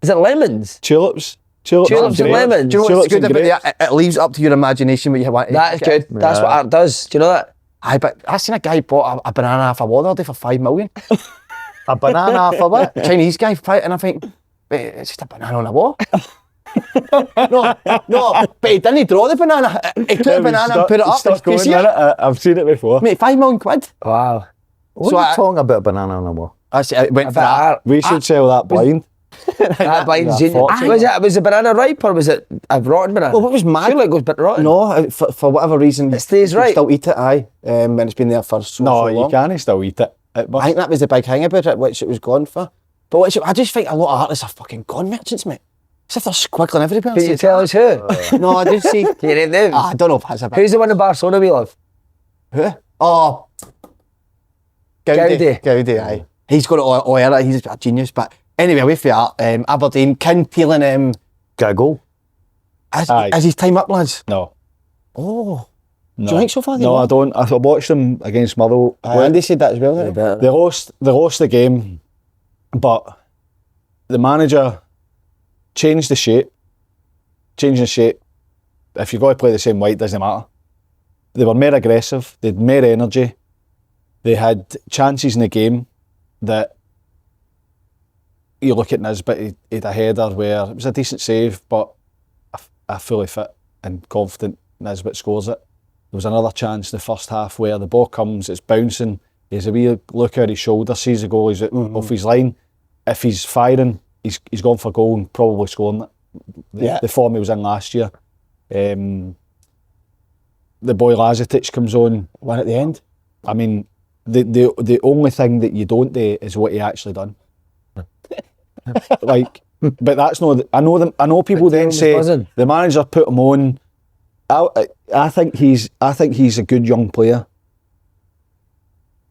Is it lemons? Tulips. Tulips and lemons. Do you know what's Tulips good and about grapes. it? It leaves up to your imagination what you want. That is good. That's what art does. Do you know that? Aye, but I seen a guy bought a banana off a wall the other day for $5 million. A banana for what? Chinese guy, and I think, wait, it's just a banana on a wall. no, but he didn't draw the banana. He took the banana and put it up. Stuck You going see in it? it. I've seen it before. Mate, £5 million. Wow. What So are you I- talking about a banana on the wall? I went for That that. art. We should sell that blind. That blind's Yeah, genius. Was the banana ripe or was it a rotten banana? Well, what was mad? Surely it goes a bit rotten. No, for whatever reason, It stays you right. Still eat it, aye. And it's been there for so No, long. you can't still eat it. It must- I think that was the big thing about it, which it was gone for. But which I just think a lot of artists are fucking gone merchants, mate. As if they're squiggling everywhere. Can you tell us who? No, I did see. Can you name names? I don't know if that's a bit. Who's the one in Barcelona we love? Who? Oh, Gowdy, aye. He's got it all era. He's a genius. But anyway, away from that, Aberdeen, King peeling. Gaggle. Aye. Is his time up, lads? No. Oh, No. do you think so far? No, I don't. I watched them against Motherwell. Andy said that as well. Didn't he? They lost the game, but the manager changed the shape. Changing the shape, if you've got to play the same way, it doesn't matter. They were more aggressive, they had more energy, they had chances in the game that you look at Nisbet, he had a header where it was a decent save, but a fully fit and confident Nisbet scores it. There was another chance in the first half where the ball comes, it's bouncing, he has a wee look out his shoulder, sees the goal, he's off his line. If he's firing, he's gone for goal and probably scoring it. The form he was in last year. the boy Lazetic comes on. One at the end. I mean, the only thing that you don't do is what he actually done. Like, but that's not. I know people then say the manager put him on. I think he's a good young player.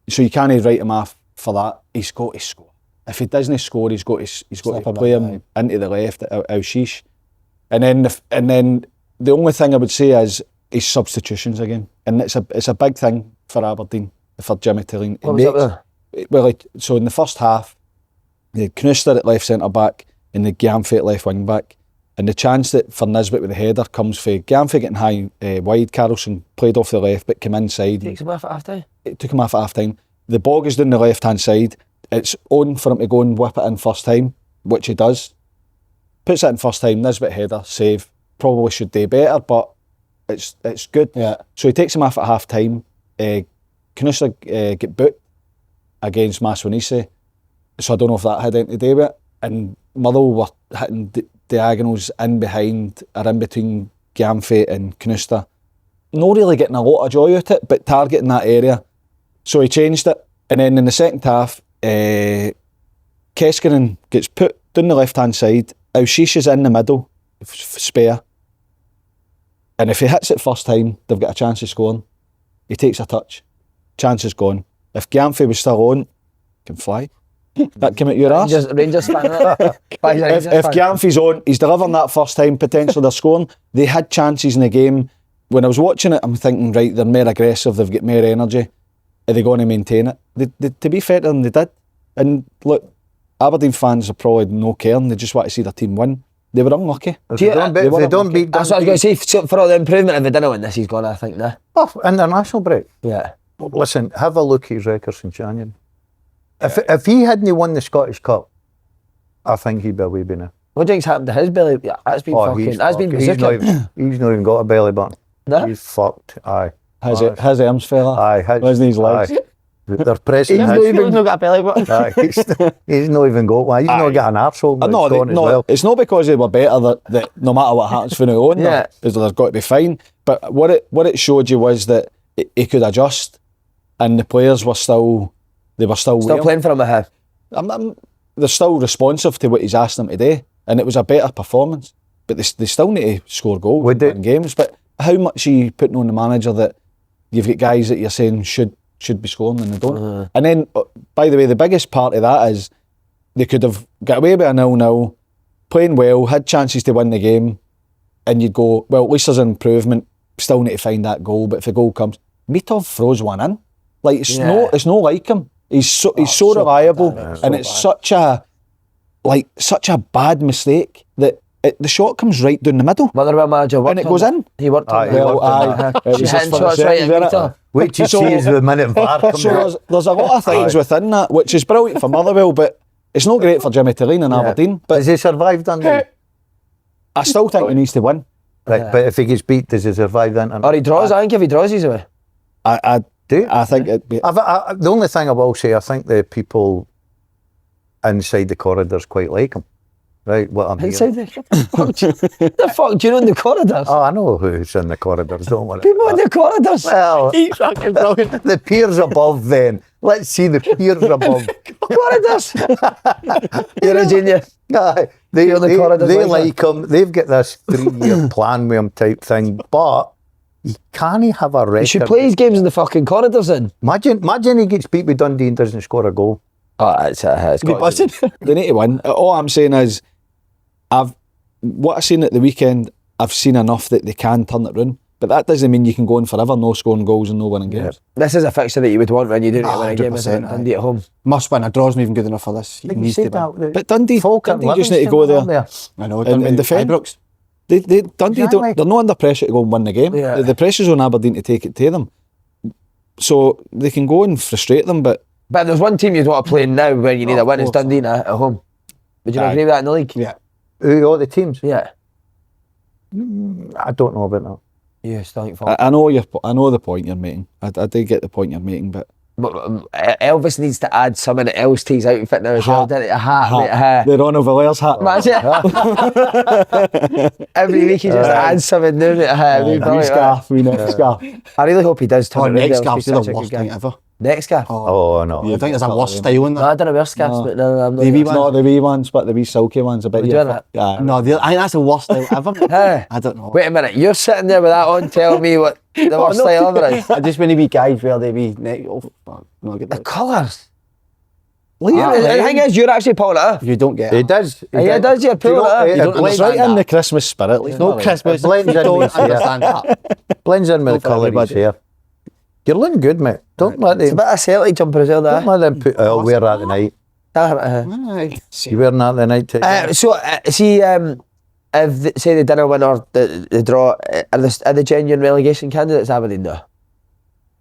So you can't write him off for that. He's got to score. If he doesn't score, he's got to play him into the left. Sheesh. And then the only thing I would say is his substitutions again, and it's a big thing for Aberdeen, for Jimmy Tillin. What was up there? Well, so in the first half, the Knuster at left centre back and the Gamfe at left wing back, and the chance that for Nisbet with the header comes for Gamfe getting high wide. Carlson played off the left but came inside. Takes him off at half time. It took him off at half time. The ball goes down the left hand side. It's on for him to go and whip it in first time, which he does. Puts it in first time. Nisbet header save. Probably should do better, but it's good. Yeah. So he takes him off at half time. Knuster get booked against Maswanise. So I don't know if that had anything to do with it. And Motherwell were hitting diagonals in behind or in between Gamfe and Knuster. Not really getting a lot of joy out of it, but targeting that area. So he changed it. And then in the second half, Keskinen gets put down the left hand side. Elshish is in the middle, spare. And if he hits it first time, they've got a chance of scoring. He takes a touch. Chance is gone. If Gamfe was still on, can fly. That came at your ass. Rangers fan. If Gamfe's on, he's delivering that first time, potentially they're scoring. They had chances in the game. When I was watching it, I'm thinking, right, they're more aggressive, they've got more energy. Are they going to maintain it? They, to be fair to them, they did. And look, Aberdeen fans are probably no caring, they just want to see their team win. They were unlucky. If they don't beat that's what I was going to say. For all the improvement, if they didn't win this, he's gone, I think, now. Oh, international break. Yeah. Listen, have a look at his records in January. If he hadn't won the Scottish Cup, I think he'd be away by now. What do you think's happened to his belly? Yeah, that's been fucking. That's been he's not even got a belly button. No? He's fucked. Aye. His arms fella. Aye. Wasn't his legs? Aye. They're pressing He's his. not even got a belly button. Aye, he's not even got one. He's not got an arsehole. No, it's not because they were better that no matter what happens from now on, Yeah. they've got to be fine. But what it showed you was that he could adjust, and the players were still waiting. Playing for him, I have. They're still responsive to what he's asked them to do, and it was a better performance. But they still need to score goals in games. But how much are you putting on the manager that you've got guys that you're saying should be scoring and they don't? And then, by the way, the biggest part of that is they could have got away with a 0-0, playing well, had chances to win the game, and you'd go, well, at least there's an improvement. Still need to find that goal, but if a goal comes, Mitov throws one in. Like it's no like him. He's so reliable, and it's such a bad mistake that the shot comes right down the middle. Motherwell manager worked and it goes in. He worked on it. She's hitting shots right at Mitov. Wait till you see the minute VAR comes out. There's a lot of things within that, which is brilliant for Motherwell, but it's not great for Jimmy Tillin and Aberdeen. But has he survived Dundee? I still think he needs to win. Right, but if he gets beat, does he survive then? Or he draws. I think if he draws, he's away. I do. I think it'd be. The only thing I will say, I think the people inside the corridors quite like him. Right, what I'm inside the fuck do you know in the corridors? Oh, I know who's in the corridors. Don't worry. People in the corridors. Well, he's fucking brilliant. The peers above. Then let's see the peers above. Corridors. You're a genius. They like him. They've got this 3-year plan with him type thing, but you can't have a record. He should play his games in the fucking corridors then. Imagine he gets beat with Dundee and doesn't score a goal. Oh, it's they need to win. All I'm saying is, what I've seen at the weekend, I've seen enough that they can turn it round. But that doesn't mean you can go on forever, no scoring goals and no winning games. This is a fixture that you would want when you do win a game, isn't it? Dundee at home. Must win. A draw's not even good enough for this. You need to win. But Dundee just need to go there. I know. And defend. Dundee, they're not under pressure to go and win the game. Yeah. The pressure's on Aberdeen to take it to them. So they can go and frustrate them, but there's one team you'd want to play now where you need a win, it's Dundee at home. Would you agree with that in the league? Yeah. All the teams? Yeah. I don't know about that. Yeah, still think I know the point you're making. I do get the point you're making, but Elvis needs to add something else to his outfit now as well, doesn't he? A hat, mate, a hat. The Ron O'Valaire's hat. That's it. Every week he just adds something new, mate, a hat. Wee scarf, wee neck scarf. I really hope he does turn it neck around. scarf's He's the such a good worst guy. thing ever. Neck scarf? Oh, no. I think there's a worse style in No, that. I don't know wear scarves, but no, I'm not. The wee It's not the wee ones, but the wee silky ones. I bet We're you. doing that? Yeah. No, I think that's the worst style ever. Hey. I don't know. Wait a minute, you're sitting there with that on telling me what the worst no. style ever is? I just when the wee guys wear the wee neck. Oh, fuck. No, I get The that. colours. Well, The thing is, you're actually pulling it off. You don't get He it. does. Yeah, does, you're pulling it off. it You don't blends It's right in- in the Christmas spirit. Like, No Christmas. It blends in Don't with his hair. understand that. Blends in with the for colour of his everybody. hair. You're looking good, mate. Don't let It's a them. bit of Celtic jumper as well, Don't that. let them put. I'll wear that tonight. Aye. You wearing that tonight? Too? See, if say the dinner win or the draw, are the genuine relegation candidates Aberdeen though?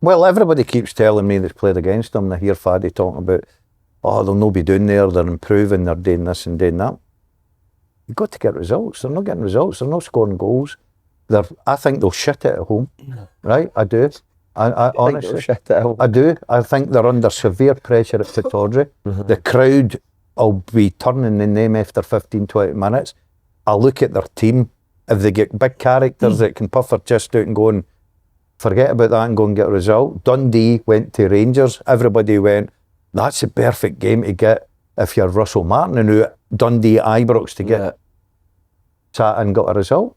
Well, everybody keeps telling me they've played against them. They hear Faddy talking about, oh, they'll not be doing there, they're improving, they're doing this and doing that. You've got to get results. They're not getting results, they're not scoring goals. I think they'll shit it at home, right? I do. I honestly, I do. I think they're under severe pressure at Pittodrie. The crowd will be turning the name after 15, 20 minutes. I look at their team. If they get big characters that can puff their chest out and go and forget about that and go and get a result. Dundee went to Rangers. Everybody went, that's the perfect game to get if you're Russell Martin and who Dundee Ibrox to get sat and got a result.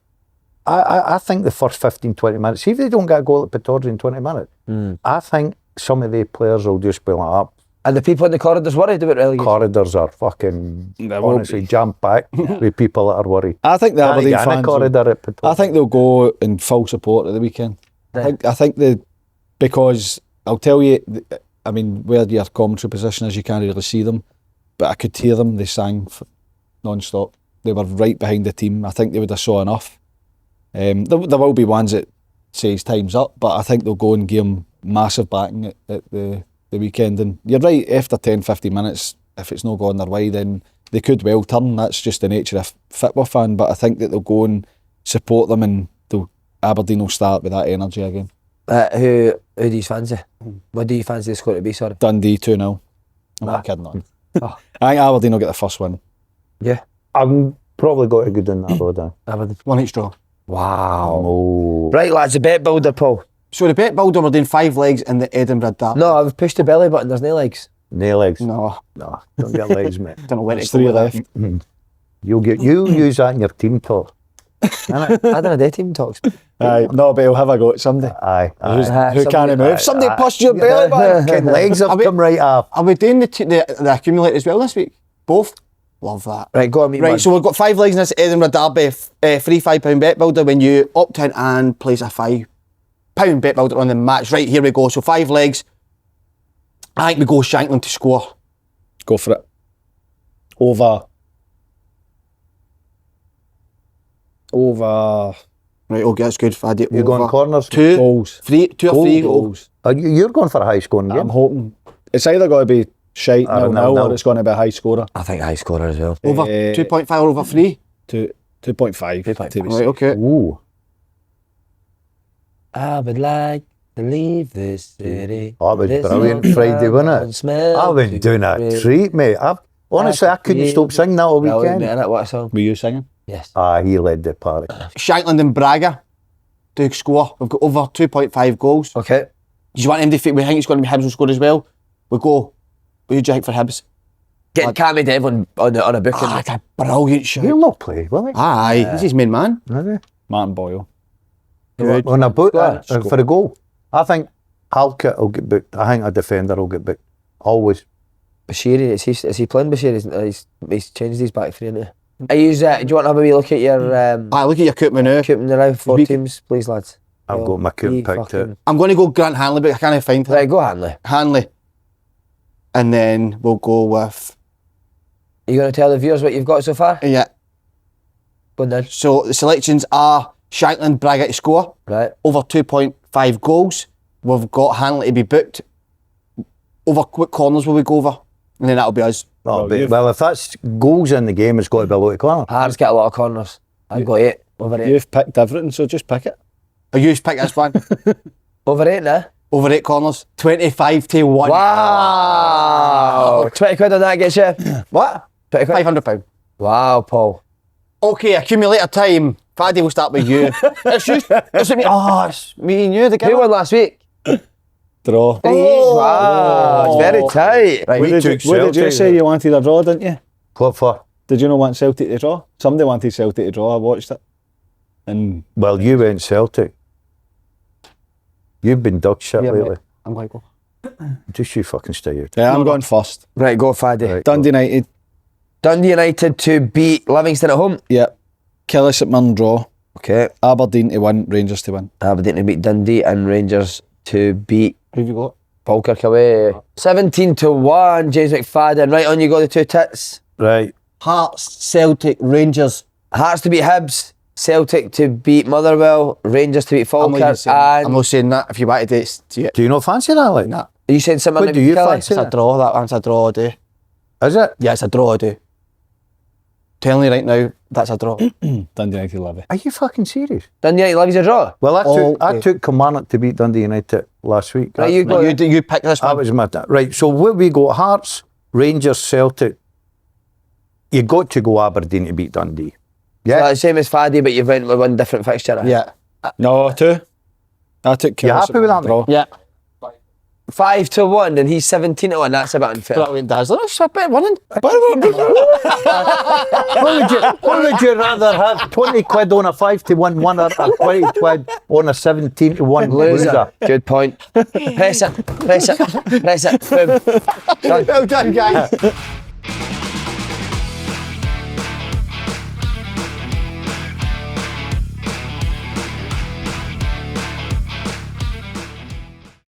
I think the first 15, 20 minutes, see if they don't get a goal at Pittodrie in 20 minutes, I think some of the players will just be like, up. And the people in the corridors worried about relegation. Corridors are fucking, There will honestly, be. jam-packed with people that are worried. I think the Can't Aberdeen get in a fans. corridor at Pittodrie. I think they'll go in full support at the weekend. I think because I'll tell you, I mean, where your commentary position is, you can't really see them, but I could hear them. They sang non-stop. They were right behind the team. I think they would have saw enough. There will be ones that says time's up, but I think they'll go and give them massive backing at the weekend. And you're right, after 10, 15 minutes, if it's not going their way, then they could well turn. That's just the nature of a football fan. But I think that they'll go and support them, and Aberdeen will start with that energy again. Who do you fancy? What do you fancy the score to be, sorry? Dundee 2-0. I'm not kidding on. I think Aberdeen will get the first win. Yeah. I'm probably got to go down that road. Aberdeen. One each draw. Wow. Oh. Right, lads, the bet builder, Paul. So the bet builder, we're doing 5 legs in the Edinburgh Derby. No, I've pushed the belly button, there's no legs. No legs. No, No, don't get legs, mate. don't know when There's to go 3 with that. left. You use that in your team talk. I don't know, their team talks. Aye, no, but he'll have a go at somebody. Aye. Who somebody- can't move? Somebody pushed your belly button. Fucking legs have come right off. Are we doing the accumulate as well this week? Both? Love that. Right, go on, me. Right, so we've got 5 legs in this Edinburgh Derby, free £5 bet builder when you opt in and place a £5 bet builder on the match. Right, here we go. So 5 legs. I think we go Shankland to score. Go for it. Over. Right, okay, that's good, Faddy. You going corners? 2, Goals. 3, 2 or 3 goals. You're going for a high scoring game. I'm hoping it's either going to be shite Or 0-0 0-0. or it's going to be a high scorer. I think high scorer as well. Over 2.5 or over 3. 2.5. 2.5. to be Right, okay. Ooh. I would like to leave this city. That was This brilliant old Friday, wasn't town it? smells I've been doing a great. treat, mate. Honestly, I couldn't stop singing that all Brilliant, weekend. mate, innit? What a song. Were you singing? Yes. He led the party. Shankland and Braga to score. We've got over 2.5 goals. Okay. Do you want him to fit? We think it's going to be Hibs will score as well. We go. Who do you think for Hibs? Getting Cammy Devlin on a booking. That's a brilliant shout. He'll not play, will he? Aye, he's his main man. Martin Boyle. Good. On a boot Score. for a goal. I think Halkett will get booked. I think a defender will get booked. Always. Bashiri, is he playing Bashiri? He's changed his back three, isn't he? Do you want to have a wee look at your Aye, look at your Coupman now. Coupman around 4 We- teams, please, lads? I've got my he Coupman picked fucking- out. I'm going to go Grant Hanley, but I can't find him. Right, go Hanley. Hanley. And then we'll go with... Are you going to tell the viewers what you've got so far? Yeah. Go on then. So the selections are Shankland, Braga to score. Right. Over 2.5 goals. We've got Hanley to be booked. Over what corners will we go over? And then that'll be us. Well, if that's goals in the game, it's got to be a lot of corner. Hearts get a lot of corners. I've got 8. Over 8. You've picked everything, so just pick it. Are you pick this one? Over 8 now. over 8 corners, 25-1. Wow. 20 quid on that gets you. What? 20 quid. £500. Wow, Paul. Okay, accumulator time. Faddy, we'll start with you. it's me. Oh, it's me and you together. Who won last week? Draw. Wow, it's very tight. Right, What did you Celtic. say? You wanted a draw, didn't you? What for? Did you not want Celtic to draw? Somebody wanted Celtic to draw. I watched it. And Well, you went Celtic. You've been dog shit lately. mate. I'm going to go. Just you fucking stay here. yeah, I'm going first. Right, go Faddy. Right. Dundee United. Dundee United to beat Livingston at home. Yeah. Kelly St Mirren draw. Okay. Aberdeen to win. Rangers to win. Aberdeen to beat Dundee and Rangers to beat Who have you got? Falkirk away. 17-1, James McFadden. Right on you go, the two tits. Right. Hearts, Celtic, Rangers. Hearts to beat Hibs. Celtic to beat Motherwell. Rangers to beat Falkirk. I'm And not saying that. If you wanted it, Do you not fancy that? Like? nah. you said something What do you fancy? It's a draw. That one's a draw all day. Is it? Yeah, it's a draw all day. Telling you right now, that's a draw. Dundee United Levy. Are you fucking serious? Dundee United Livies a draw. Well, I Okay. took Kilmarnock to beat Dundee United last week. Right, you go. You pick this That one. was my right. So what we got? Hearts, Rangers, Celtic. You got to go Aberdeen to beat Dundee. Yeah. Like, same as Faddy, but you've went with one different fixture. Yeah. No, two. I took Kelly happy St with Mirren that, draw. Yeah. 5-1 and he's 17-1. That's a bit unfair. That went Dazzler. That's a bit winning. What would you rather have? 20 quid on a 5-1 winner or 20 quid on a 17-1 loser? Good point. Press it. Boom. Done. Well done, guys.